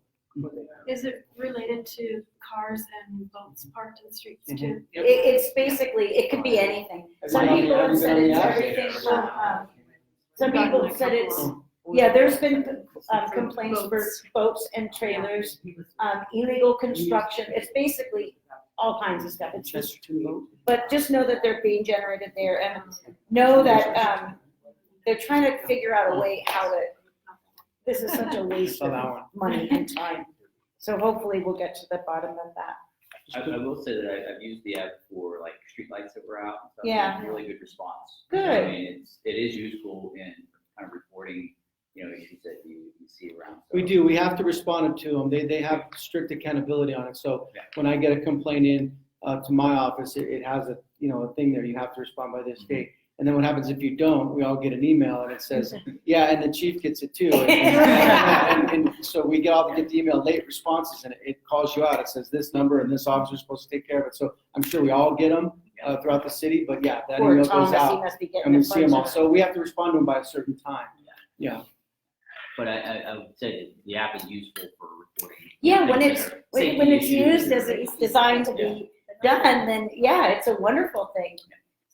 Is it related to cars and boats parked in streets too? Mhm. it's basically, it could be anything. Some people have said it's everything from, some people have said it's, yeah, there's been complaints for boats and trailers, illegal construction. It's basically all kinds of stuff. It's just, but just know that they're being generated there, and know that they're trying to figure out a way how to, this is such a waste of money and time. So hopefully we'll get to the bottom of that. I will say that I've used the app for like streetlights that were out and stuff. Yeah. It's really good response. Good. I mean, it is useful in kind of reporting, issues that you see around. So. We do. We have to respond to them. They have strict accountability on it. So when I get a complaint in to my office, it has a thing there. You have to respond by this date. And then what happens if you don't? We all get an email and it says, yeah, and the chief gets it too. And so we get the email late responses, and it calls you out. It says this number and this officer is supposed to take care of it. So I'm sure we all get them throughout the city, but yeah, that Poor email Thomas, goes he out must be getting and we a see them all. bunch of So we have to respond to them by a certain time. Yeah. But I would say the app is useful for reporting. Yeah, when things it's that are when safety it's issues used as or- it's designed to be done, then yeah, it's a wonderful thing.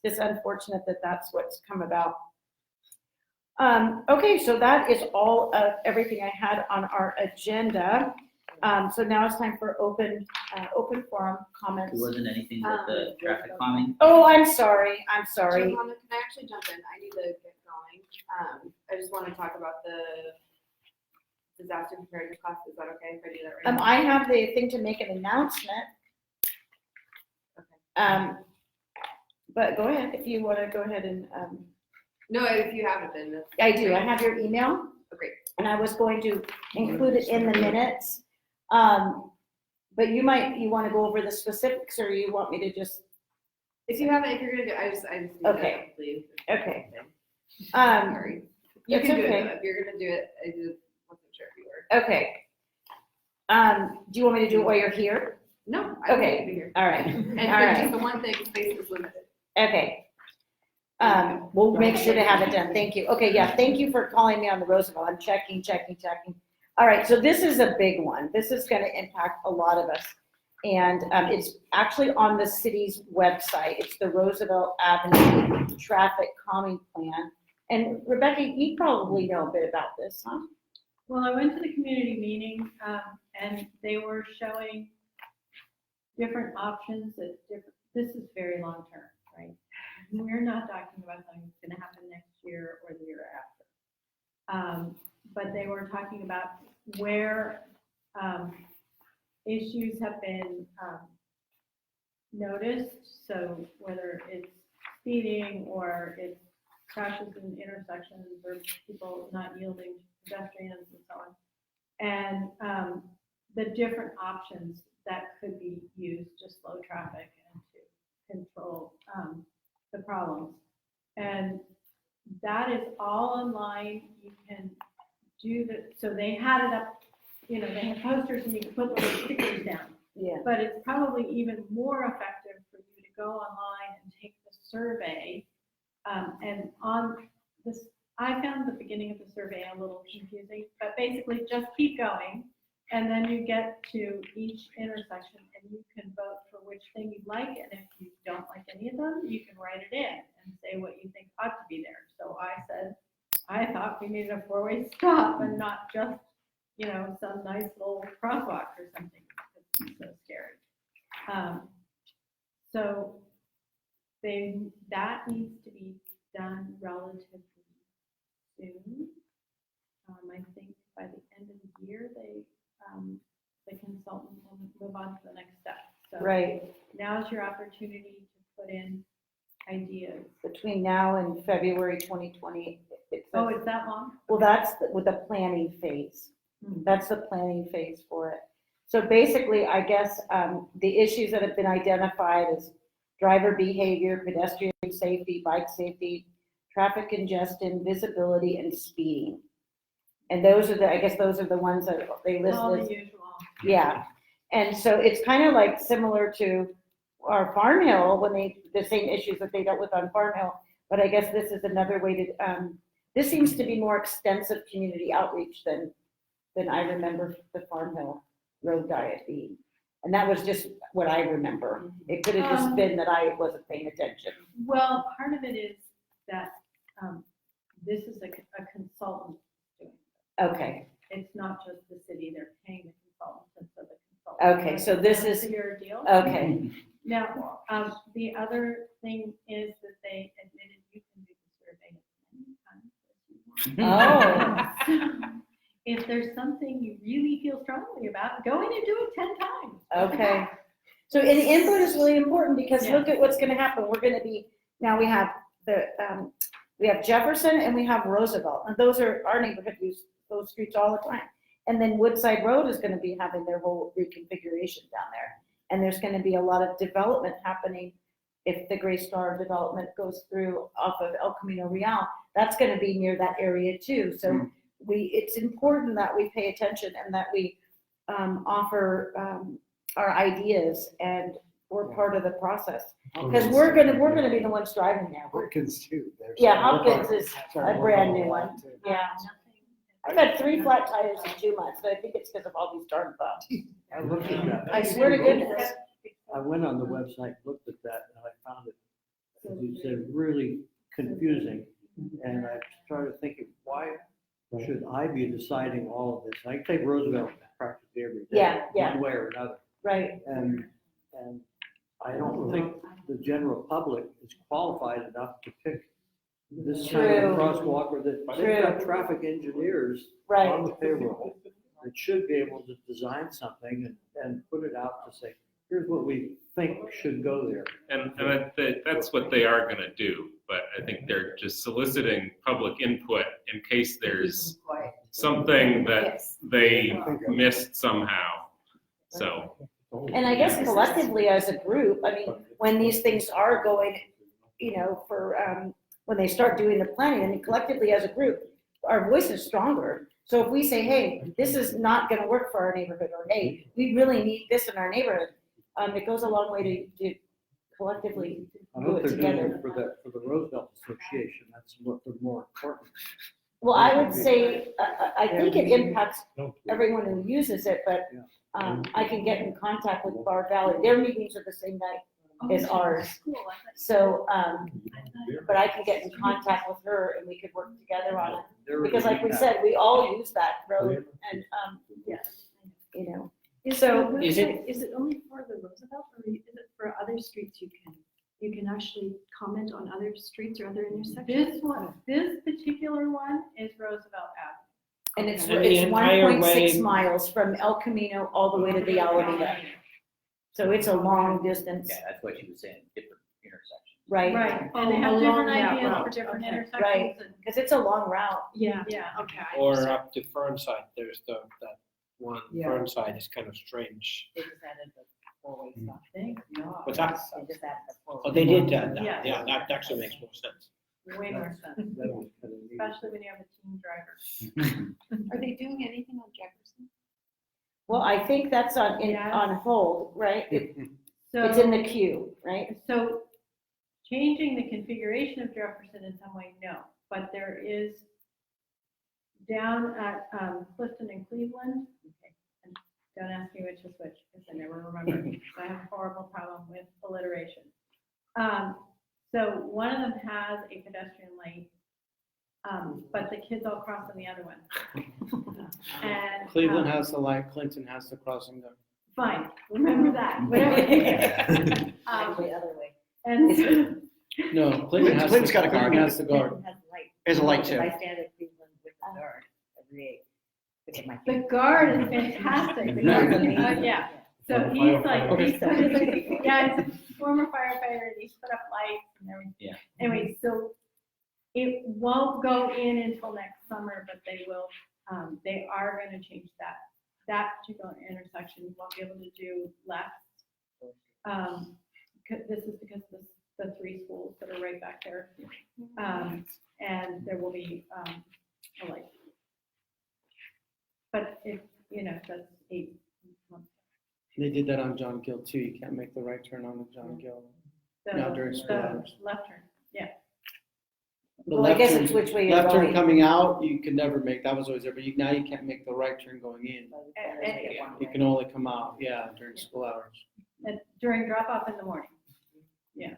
It's unfortunate that that's what's come about. Okay, so that is all of everything I had on our agenda. So now it's time for open forum comments. There wasn't anything with the traffic calming. Oh, I'm sorry. I'm sorry. Johanna, can I actually jump in? I need to get going. I just want to talk about the disaster preparedness class. Is that okay if I do that right now? I have the thing to make an announcement. But go ahead, if you want to go ahead and, No, if you haven't been, that's. I do, I have your email. Oh, great. And I was going to include it in the minutes. But you want to go over the specifics, or you want me to just, If you haven't, if you're gonna do, I just need Okay. to leave. okay. Sorry. You it's can do okay. it, though. If you're gonna do it, I just wasn't sure if you were. Okay. Do you want me to do it while you're here? No, I don't Okay. need to be here. All right, And all right. just the one thing, space is limited. Okay. We'll make sure to have it done. Thank you. Okay, yeah, thank you for calling me on the Roosevelt. I'm checking. All right, so this is a big one. This is gonna impact a lot of us. And it's actually on the city's website. It's the Roosevelt Avenue Traffic Calming Plan. And Rebecca, you probably know a bit about this, huh? Well, I went to the community meeting, and they were showing different options at different, this is very long term, right? We're not talking about something that's gonna happen next year or the year after. But they were talking about where, issues have been, noticed. So whether it's speeding or it's crashes in intersections or people not yielding to pedestrians and so on. And the different options that could be used to slow traffic and to control the problems. And that is all online. You can do the, so they had it up, you know, they had posters and you could put little stickers down. Yeah. But it's probably even more effective for you to go online and take the survey. And on this, I found the beginning of the survey a little confusing, but basically just keep going. And then you get to each intersection and you can vote for which thing you like. And if you don't like any of them, you can write it in and say what you think ought to be there. So I said, I thought we needed a four-way stop and not just, you know, some nice little crosswalk or something. It's so scary. So that needs to be done relatively soon. I think by the end of the year, the consultant will move on to the next step. So Right. now's your opportunity to put in ideas. Between now and February 2020. Oh, it's that long? Well, that's with the planning phase. That's the planning phase for it. So basically, I guess the issues that have been identified is driver behavior, pedestrian safety, bike safety, traffic congestion, visibility, and speeding. And those are I guess those are the ones that they listed. All the usual. Yeah. And so it's kind of like similar to our Farm Hill when the same issues that they dealt with on Farm Hill. But I guess this is another way to, this seems to be more extensive community outreach than I remember the Farm Hill road diet being. And that was just what I remember. It could have just been that I wasn't paying attention. Well, part of it is that this is a consultant doing it. Okay. It's not just the city, they're paying the consultant, and so the consultant. Okay, so this is- your deal. Okay. Now, the other thing is that they admitted you can do the survey as many times as you want. Oh. If there's something you really feel strongly about, go in and do it 10 times. Okay. So and the input is really important because Yeah. look at what's going to happen. We're going to be, now we have we have Jefferson and we have Roosevelt. And those are our neighborhood use those streets all the time. And then Woodside Road is going to be having their whole reconfiguration down there. And there's going to be a lot of development happening if the Gray Star development goes through off of El Camino Real. That's going to be near that area too. So it's important that we pay attention and that we offer our ideas and we're part of the process. Because we're gonna be the ones driving there. Hopkins too. Yeah, Hopkins is a brand new one. Yeah. I've had 3 flat tires in 2 months, but I think it's because of all these darn bumps. I looked at that. I swear to goodness. I went on the website, looked at that, and I found it, as you said, really confusing. And I started thinking, why should I be deciding all of this? I take Roosevelt practically every day, Yeah. one way or another. Right. And I don't think the general public is qualified enough to pick this kind of True. crosswalk, or that they've got traffic engineers on the payroll that should be able to design something and put it out to say, here's what we think should go there. And that's what they are gonna do, but I think they're just soliciting public input in case there's something that Yes. they missed somehow, so. And I guess collectively as a group, I mean, when these things are going, when they start doing the planning, I mean, collectively as a group, our voice is stronger. So if we say, hey, this is not gonna work for our neighborhood, or hey, we really need this in our neighborhood, it goes a long way to collectively I do hope it they're doing together. it for the Roosevelt Association, that's what the more important. Well, I would say, I think it impacts everyone who uses it, but I can get in contact with Bar Valley. Their meetings are the same night as ours. So, but I can get in contact with her and we could work together on it. Because like we said, we all use that road and, you know. So, Is it only for the Roosevelt, or is it for other streets you can actually comment on other streets or other intersections? This particular one is Roosevelt Ave. and it's And the entire 1.6 way- miles from El Camino all the way to the Alameda. So it's a long distance, Yeah, that's what she was saying, different intersections. right? Right, and they have along different that ideas for route. different Okay. intersections. Right. and- Because it's a long route. Yeah, Yeah. okay. I Or understand. up to Fernside, there's that one, Yeah. Fernside is kind of strange. They just added the four-way stop. What's that? They just added the four-way. Oh, they did that, Yeah. yeah, that actually makes more sense. Way more sense, That was kind of neat. especially when you have a teen driver. Are they doing anything on Jefferson? Well, I think that's Yeah. on hold, right? So. It's in the queue, right? So changing the configuration of Jefferson in some way, no, but there is down at Clifton and Cleveland. And don't ask me which is which, because I never remember. I have a horrible problem with alliteration. So one of them has a pedestrian lane, but the kids all cross on the other one. And Cleveland has the light, Clinton has the crossing guard. fine, remember that, whatever. Actually, other way. And so- No, Clinton has, Clinton's got a Clinton guard. has the guard. Clinton has light. There's a light too. I stand at Cleveland with the guard every 8. Look at my The feet. guard is fantastic. The guard is amazing. Yeah. So he's like, yeah, he's a former firefighter, and he's put up lights and everything. Yeah. Anyway, so it won't go in until next summer, but they will, they are gonna change that. That particular intersection, you won't be able to do left. This is because of the 3 schools that are right back there. And there will be, a light. But if, that's 8 months. They did that on John Gill too. You can't make the right turn on the John Gill. The- Not during school the hours. Left turn, yeah. The Well, I left guess turn- it's which way you're Left turn going. coming out, you could never make, that was always there, but now you can't make the right turn going in. You can only come out, yeah, during school hours. And during drop off in the morning. Yeah.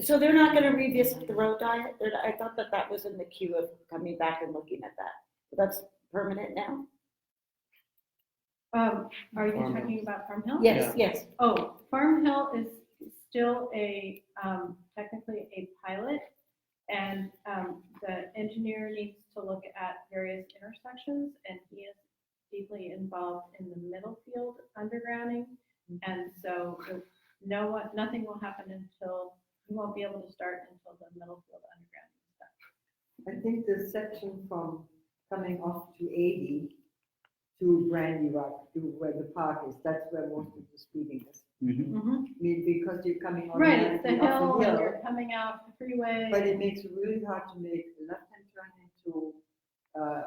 So they're not gonna revisit the road diet? I thought that was in the queue of coming back and looking at that. That's permanent now? Are you Farm talking about Farm Hill? Yes, yes. Oh, Farm Hill is still technically a pilot. And the engineer needs to look at various intersections, and he is deeply involved in the Middlefield undergrounding. And so nothing will happen until, he won't be able to start until the Middlefield undergrounding is done. I think the section from coming off to 80 to Brandy Rock, to where the park is, that's where most of the speeding is. Mm-hmm. I mean, because you're coming on. Right, it's the hill, and hill, you're coming out the freeway. but it makes it really hard to make a left-hand turn into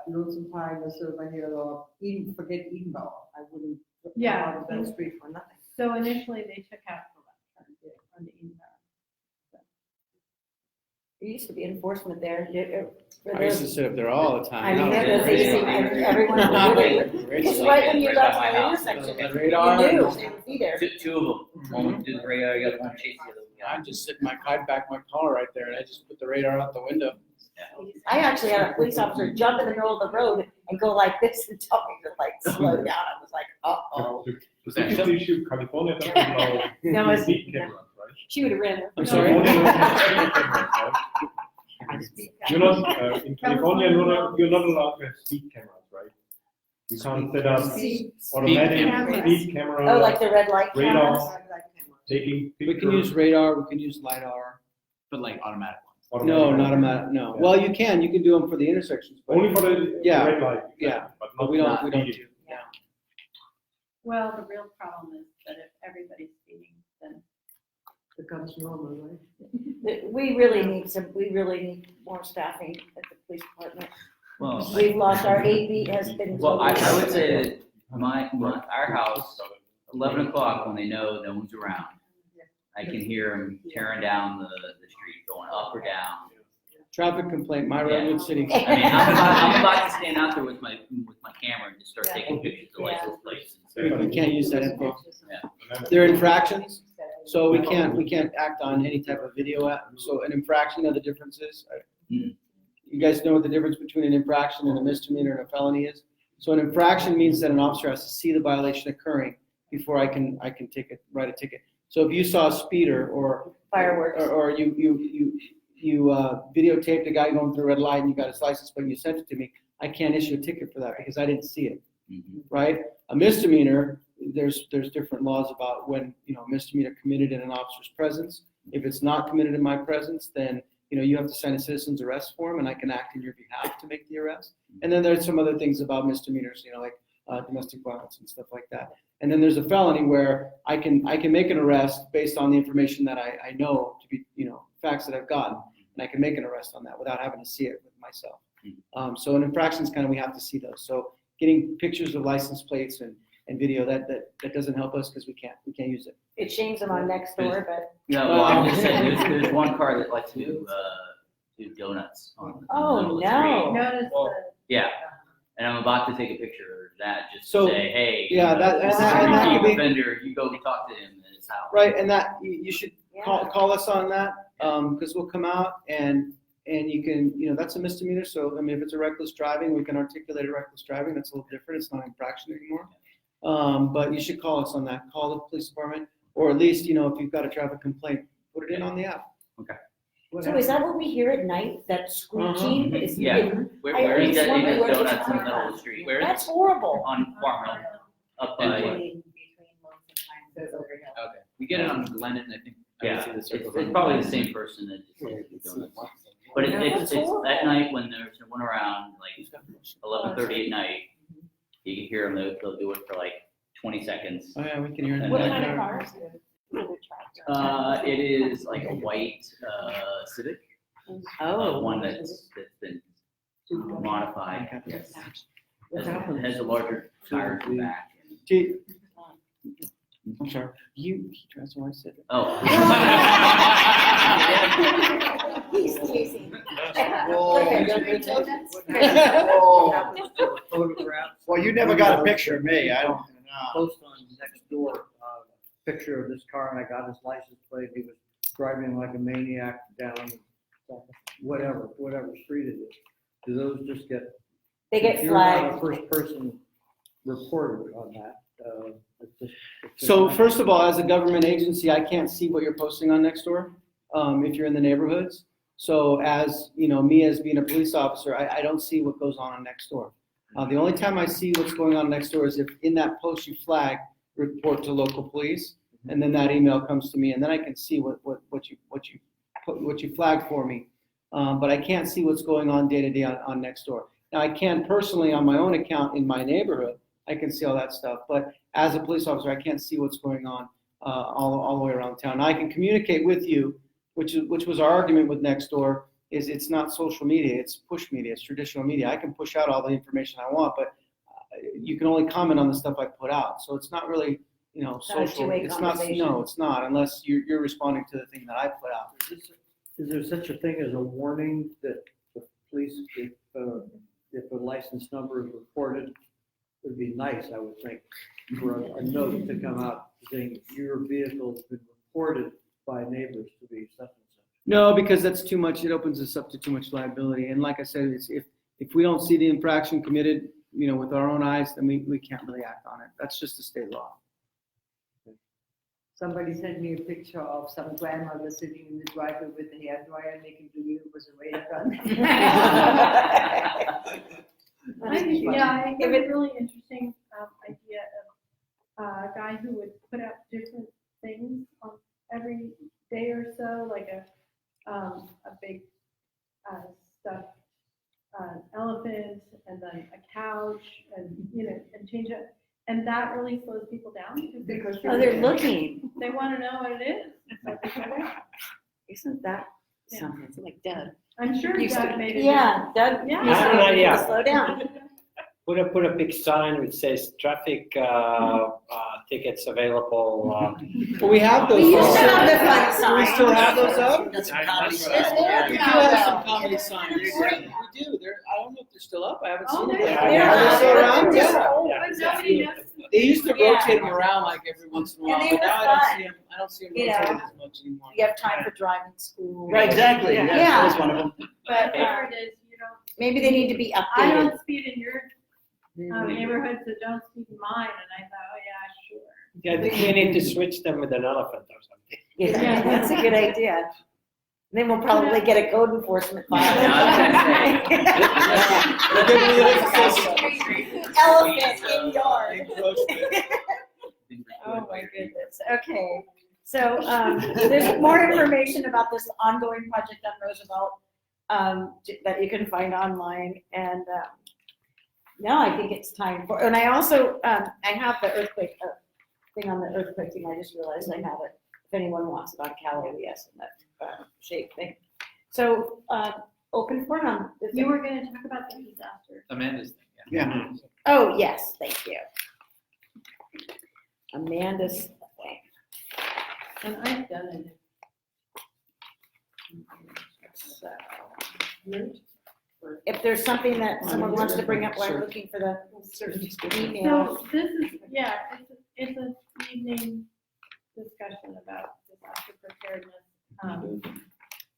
Lonesome Pine or Silver Hill, or even forget Edenbauer. I wouldn't come Yeah. out of that street for nothing. So initially, they took out the left turn on the Eden Power. There used to be enforcement there. For I used to those- sit up there all the time. I mean, Now that it's was crazy. easy, and everyone was really, because right when you got to the intersection, The you radar. knew they would be there. Two of them, one do the radar, the other one chase the other one. I just sit my, I'd back my car right there and I just put the radar out the window. I actually had a police officer jump in the middle of the road and go like this and tell me to like slow down. I was like, uh-oh. Was that the issue California doesn't allow No, it's- speed cameras, right? She would have ran. I'm sorry? You're not, in California, you're not allowed to have speed cameras, right? You can't set up Speed automatic cameras. speed camera. Oh, like the red light Radar. cameras? Taking We pictures. can use radar, we can use LiDAR. But like automatic ones. No, automatic. not a matter, no. Yeah. Well, you can do them for the intersections. but- Only for the Yeah, red light. yeah, But But not we don't, for we don't speeding. do, yeah. Well, the real problem is that if everybody's speeding, then Becomes normal, right? We really need more staffing at the police department. Well, We've lost our AV has been. well, I would totally- say that our house, 11 o'clock, when they know no one's around, I can hear them tearing down the street, going up or down. Traffic complaint, my Yeah. Redwood City. I mean, I'm about to stand out there with my camera and just start taking pictures of license plates. We can't use that info. Yeah. They're infractions, so we can't act on any type of video app. So an infraction, of the differences. You guys know what the difference between an infraction and a misdemeanor and a felony is? So an infraction means that an officer has to see the violation occurring before I can write a ticket. So if you saw a speeder or Fireworks. or you videotaped a guy going through a red light and you got his license plate and you sent it to me, I can't issue a ticket for that because I didn't see it, right? A misdemeanor, there's different laws about when, a misdemeanor committed in an officer's presence. If it's not committed in my presence, then, you have to sign a citizen's arrest form and I can act in your behalf to make the arrest. And then there's some other things about misdemeanors, like domestic violence and stuff like that. And then there's a felony where I can make an arrest based on the information that I know to be, facts that I've gotten. And I can make an arrest on that without having to see it with myself. So an infraction is we have to see those. So getting pictures of license plates and video, that doesn't help us because we can't use it. It shames them on next door, but. Yeah, well, I'm just saying, there's one car that likes to do donuts on the Oh, middle of the no. street. notice Yeah, and I'm about to take a picture of that, just So, to say, hey. yeah, this is a and that repeat could be- offender, you go talk to him at his house. Right, and that, you should Yeah. call us on that, because we'll come out and you can, that's a misdemeanor, so, if it's a reckless driving, we can articulate a reckless driving, that's a little different, it's not an infraction anymore. But you should call us on that, call the police department, or at least, if you've got a traffic complaint, put it in on the app. Okay. So is that what we hear at night, that screeching? Is Yeah. it- Where I he always does wonder where it's donuts in the coming middle of from. the street, where is That's it? horrible. On Farm Hill, up by, Between months and times, it's over here. Okay. We get it on Glendon, I think. I yeah, see the it's circles on probably the Glendon. same person that just likes to do donuts. But That's it's horrible. at night when there's no one around, like 11:30 at night, you can hear them, they'll do it for like 20 seconds. Oh, yeah, we can hear it. What kind of car is it? It is like a white Civic, one that's been modified, yes. It has a larger tire in the back. I'm sorry, he drives a white Civic. Oh. He's teasing. Well, you never got a picture of me, I don't know. Post on next door, picture of this car, and I got his license plate, he was driving like a maniac down whatever street it is. Do those just get? They get You're not flagged. a first person reporter on that, it's just. So first of all, as a government agency, I can't see what you're posting on Nextdoor, if you're in the neighborhoods. So as, me as being a police officer, I don't see what goes on Nextdoor. The only time I see what's going on Nextdoor is if in that post you flag, report to local police, and then that email comes to me, and then I can see what you flagged for me. But I can't see what's going on day to day on Nextdoor. Now I can personally on my own account in my neighborhood, I can see all that stuff. But as a police officer, I can't see what's going on all the way around town. Now, I can communicate with you, which was our argument with Nextdoor, is it's not social media, it's push media, it's traditional media. I can push out all the information I want, but you can only comment on the stuff I put out. So it's not really, not a social. two-way It's not. conversation. No, it's not unless you're responding to the thing that I put out. Is there such a thing as a warning that the police, if a license number is reported, it would be nice, I would think, for a note to come out saying your vehicle has been reported by neighbors to be such and such. No, because that's too much. It opens us up to too much liability. And like I said, if we don't see the infraction committed, with our own eyes, then we can't really act on it. That's just the state law. Somebody sent me a picture of some grandmother sitting in the driveway with a hairdryer making believe it was a radar gun. I think a really interesting idea of a guy who would put up different things on every day or so, like a big stuffed elephant, and then a couch, and and change it, and that really slows people down because they're looking. They want to know what it is. So they go there. Isn't that Yeah. something? It's like Doug. I'm sure Doug made it. Yeah, Doug. Yeah. used I have to an make people idea. Slow down. Put a big sign which says traffic tickets available. Well, we have those. We used to up. have the fun Do we sign. still have those up? That's a I- comedy that's sign. right. We do have some comedy signs. We do. I don't know if they're still up. I haven't Oh, seen them. they're- Are they're they still not. around? They're Yeah. But nobody knows. They used to Yeah. rotate them around like every once in a while, And they but now were I don't fun. see them. I don't see them You know, rotating as much anymore. You have time for driving school. Right, exactly. Yeah. That was one of them. But My favorite is you don't. maybe they need to be I updated. don't speed in your neighborhood, so don't speed in mine. And I thought, oh yeah, sure. Yeah, I think we need to switch them with an elephant or something. Yeah, that's a good idea. Then we'll probably get a code enforcement file. Elephant in yard. Oh my goodness, okay. So, there's more information about this ongoing project on Roosevelt, that you can find online, and, no, I think it's time for, and I also, I have the earthquake, thing on the earthquake thing, I just realized I have it, if anyone wants it on Cal OES and that, shape thing. So, open forum on. You were going to talk about the disaster. Amanda's thing, Yeah. Oh, yes, thank you. Amanda's thing. And I've done it. So, if there's something that someone wants to bring up while looking for the email. So this is, yeah, it's an evening discussion about disaster preparedness.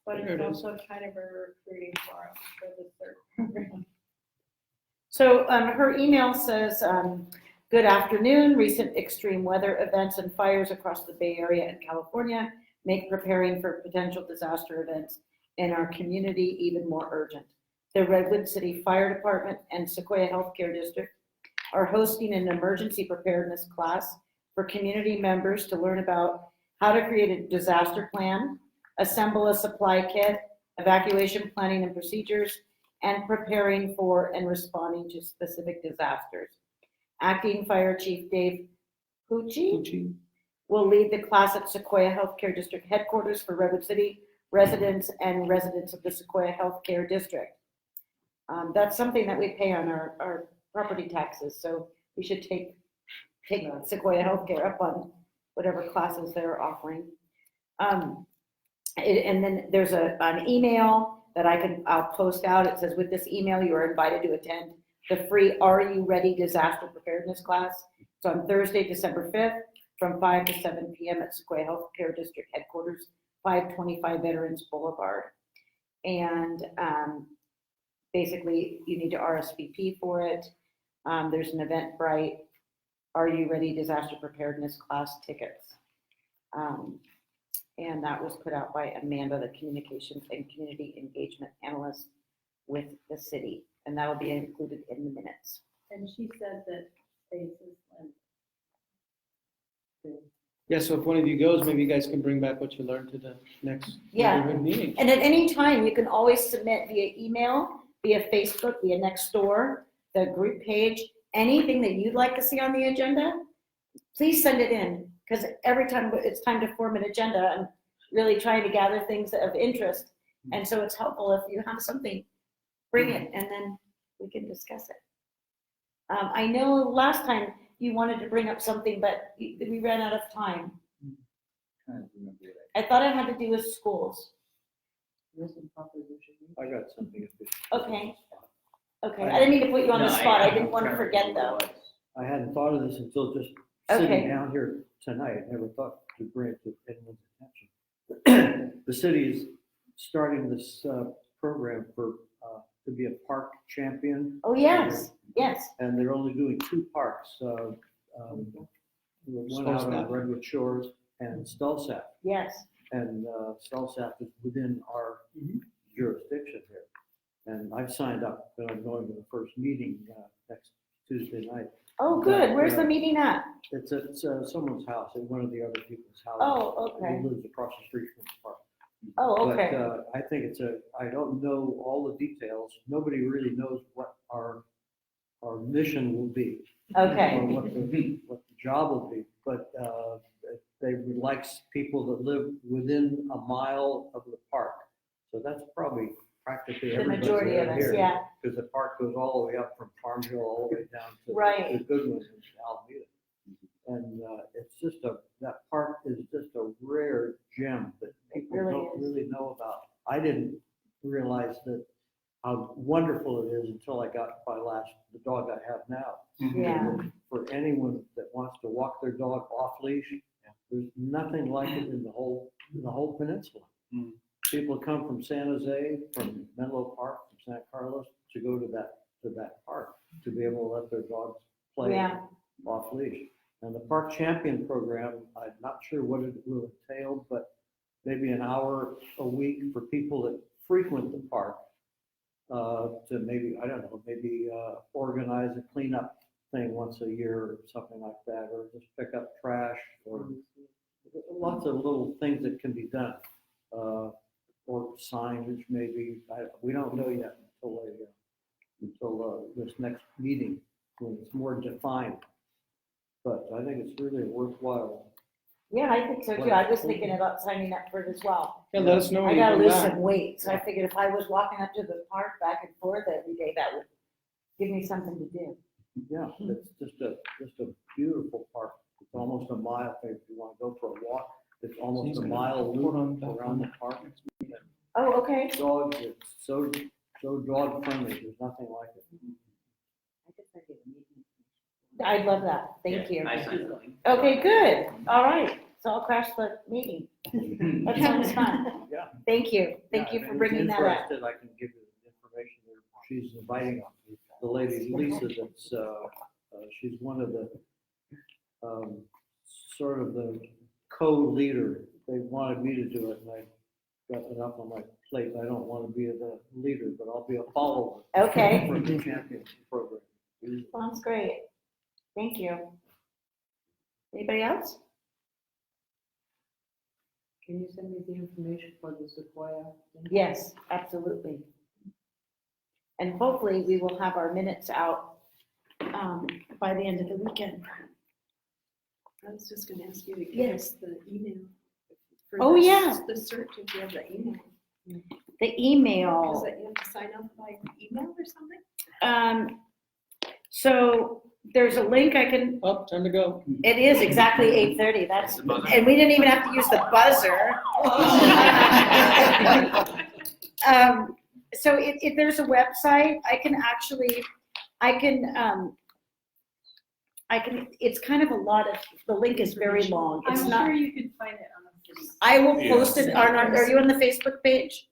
But it's also kind of a recruiting forum for the third program. So her email says, good afternoon. Recent extreme weather events and fires across the Bay Area and California make preparing for potential disaster events in our community even more urgent. The Redwood City Fire Department and Sequoia Healthcare District are hosting an emergency preparedness class for community members to learn about how to create a disaster plan, assemble a supply kit, evacuation planning and procedures, and preparing for and responding to specific disasters. Acting Fire Chief Dave Pucci will lead the class at Sequoia Healthcare District headquarters for Redwood City residents and residents of the Sequoia Healthcare District. That's something that we pay on our property taxes, so we should take Sequoia Healthcare up on whatever classes they're offering. And then there's an email that I'll post out. It says, with this email, you are invited to attend the free Are You Ready disaster preparedness class. It's on Thursday, December 5th from 5 to 7 p.m. at Sequoia Healthcare District headquarters, 525 Veterans Boulevard. And basically, you need to RSVP for it. There's an Eventbrite Are You Ready disaster preparedness class tickets. And that was put out by Amanda, the Communications and Community Engagement Analyst with the city. And that will be included in the minutes. And she said that space is limited. Yeah, so if one of you goes, maybe you guys can bring back what you learned to the next neighborhood meeting. And at any time, you can always submit via email, via Facebook, via Nextdoor, the group page, anything that you'd like to see on the agenda, please send it in. Because every time it's time to form an agenda, I'm really trying to gather things of interest. And so it's helpful if you have something, bring it, and then we can discuss it. I know last time you wanted to bring up something, but we ran out of time. I thought it had to do with schools. I got something. Okay. Okay, I didn't mean to put you on the spot. I didn't want to forget though. I hadn't thought of this until just Okay. sitting down here tonight. I never thought to bring it to anyone's attention. The city is starting this program for to be a park champion. Oh, yes, yes. And they're only doing 2 parks. One out on Redwood Shores and Stulsat. Yes. And Stulsat is within our jurisdiction here. And I've signed up, and I'm going to the first meeting next Tuesday night. Oh, good. Where's the meeting at? It's at someone's house, at one of the other people's houses. Oh, okay. He lives across the street from the park. Oh, okay. But I think I don't know all the details. Nobody really knows what our mission will be. Okay. Or what the job will be. But they would like people that live within a mile of the park. So that's probably practically The everybody majority of out us, here. yeah. Because the park goes all the way up from Farm Hill all the way down to Right. to Goodwin and Alameda. And it's just that park is just a rare gem that people really don't is. really know about. I didn't realize that how wonderful it is until I got the dog I have now. Yeah. For anyone that wants to walk their dog off leash, there's nothing like it in the whole peninsula. People come from San Jose, from Menlo Park, from San Carlos to go to that park to be able to let their dogs play Yeah. off leash. And the Park Champion program, I'm not sure what it will entail, but maybe an hour a week for people that frequent the park to maybe, I don't know, maybe organize a cleanup thing once a year or something like that, or just pick up trash, or lots of little things that can be done. Or signage maybe. We don't know yet until this next meeting when it's more defined. But I think it's really worthwhile. Yeah, I think so too. I was thinking about signing up for it as well. Yeah, let us know when I you gotta come lose back. some weight, so I figured if I was walking up to the park back and forth every day, that would give me something to do. Yeah, it's just a beautiful park. It's almost a mile, if you want to go for a walk, it's almost a mile loop around the park. Oh, okay. Dog, it's so dog friendly, there's nothing like it. I'd love that. Thank you. I signed up. Okay, good. All right. So I'll crash the meeting. That sounds fun. Yeah. Thank you. Thank you Yeah, for if bringing that up. interested, I can give you the information there. She's inviting the lady Lisa that's, she's one of the, sort of the co-leader. They wanted me to do it and I got enough on my plate. I don't want to be the leader, but I'll be a follower. Okay. For the champion program. Sounds great. Thank you. Anybody else? Can you send me the information for the Sequoia thing? Yes, absolutely. And hopefully we will have our minutes out by the end of the weekend. I was just gonna ask you to give Yes. us the email. for Oh, this- yeah. The search, if you have the email. The Because email. you have to sign up by email or something? So there's a link I can, Oh, time to go. it is exactly 8:30. That's, and we didn't even have to use the buzzer. So if there's a website, I can, it's kind of a lot of, the link is very long. It's I'm not, sure you could find it on the city. I will post it on our, are you on the Facebook page?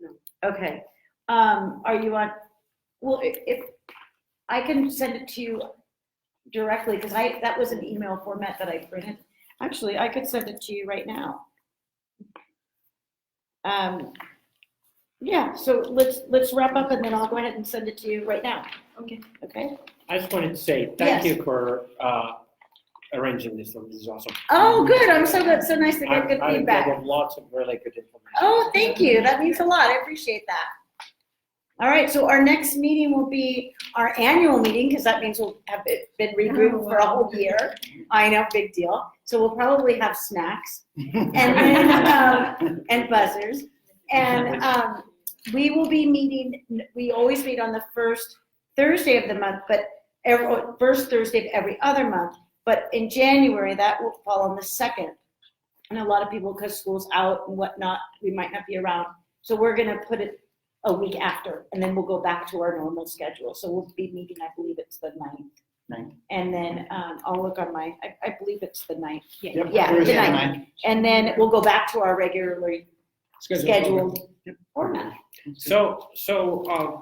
No. Okay. Are you on, well, if, I can send it to you directly, because that was an email format that I printed. Actually, I could send it to you right now. Yeah, so let's wrap up and then I'll go ahead and send it to you right now. Okay. Okay? I just wanted to say thank Yes. you for arranging this. This is awesome. Oh, good. I'm so good. So nice to get good I feedback. got lots of really good information. Oh, thank you. That means a lot. I appreciate that. All right, so our next meeting will be our annual meeting, because that means we'll have been regrouped for a whole year. I know, big deal. So we'll probably have snacks and then, and buzzers. And we will be meeting, we always meet on the first Thursday of the month, but first Thursday of every other month. But in January, that will fall on the 2nd. And a lot of people, because school's out and whatnot, we might not be around. So we're gonna put it a week after, and then we'll go back to our normal schedule. So we'll be meeting, I believe it's the 9th. And then I'll look on my, I believe it's the 9th. Yep, Yeah, the Thursday, 9th. And then we'll go back to our regularly scheduled format. So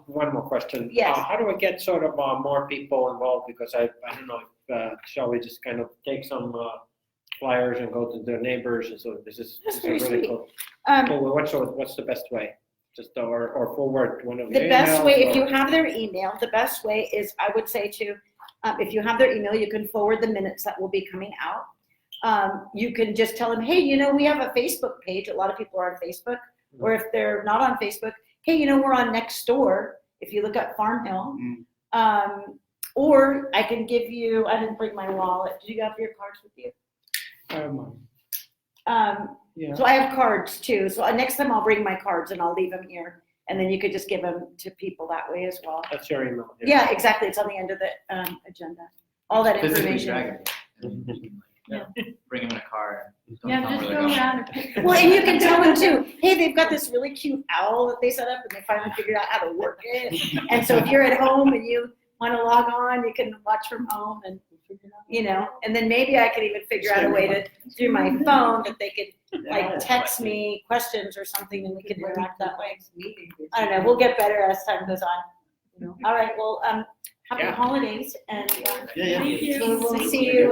one more question. Yes. How do we get sort of more people involved? Because I don't know, if, shall we just kind of take some flyers and go to their neighbors? And so this is very really sweet. cool. Um, Well, what's the best way? Just or forward one of The your best emails, way, if or- you have their email, the best way is, I would say to, if you have their email, you can forward the minutes that will be coming out. You can just tell them, hey, we have a Facebook page. A lot of people are on Facebook. Or if they're not on Facebook, hey, we're on next door. If you look up Farm Hill. Or I can give you, I didn't bring my wallet. Do you have your cards with you? Yeah. So I have cards too. So next time I'll bring my cards and I'll leave them here. And then you could just give them to people that way as well. That's your email. Yeah, exactly. It's on the end of the agenda. All that Physically information. drag it. And you can, bring them in a car. And don't Yeah, tell them just where go they're around and pick. Well, and you can tell them too, hey, they've got this really cute owl that they set up and they finally figured out how to work it. And so if you're at home and you want to log on, you can watch from home and, and then maybe I could even figure out a way to, through my phone, that they could like text me questions or something and we can interact that way. I don't know, we'll get better as time goes on. All right, well, happy Yeah. holidays and Thank you. we'll see you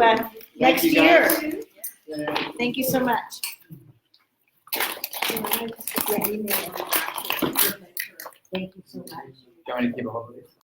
next you, year. guys. Thank you so much. Thank you so much. Do you want me to keep a hold of these?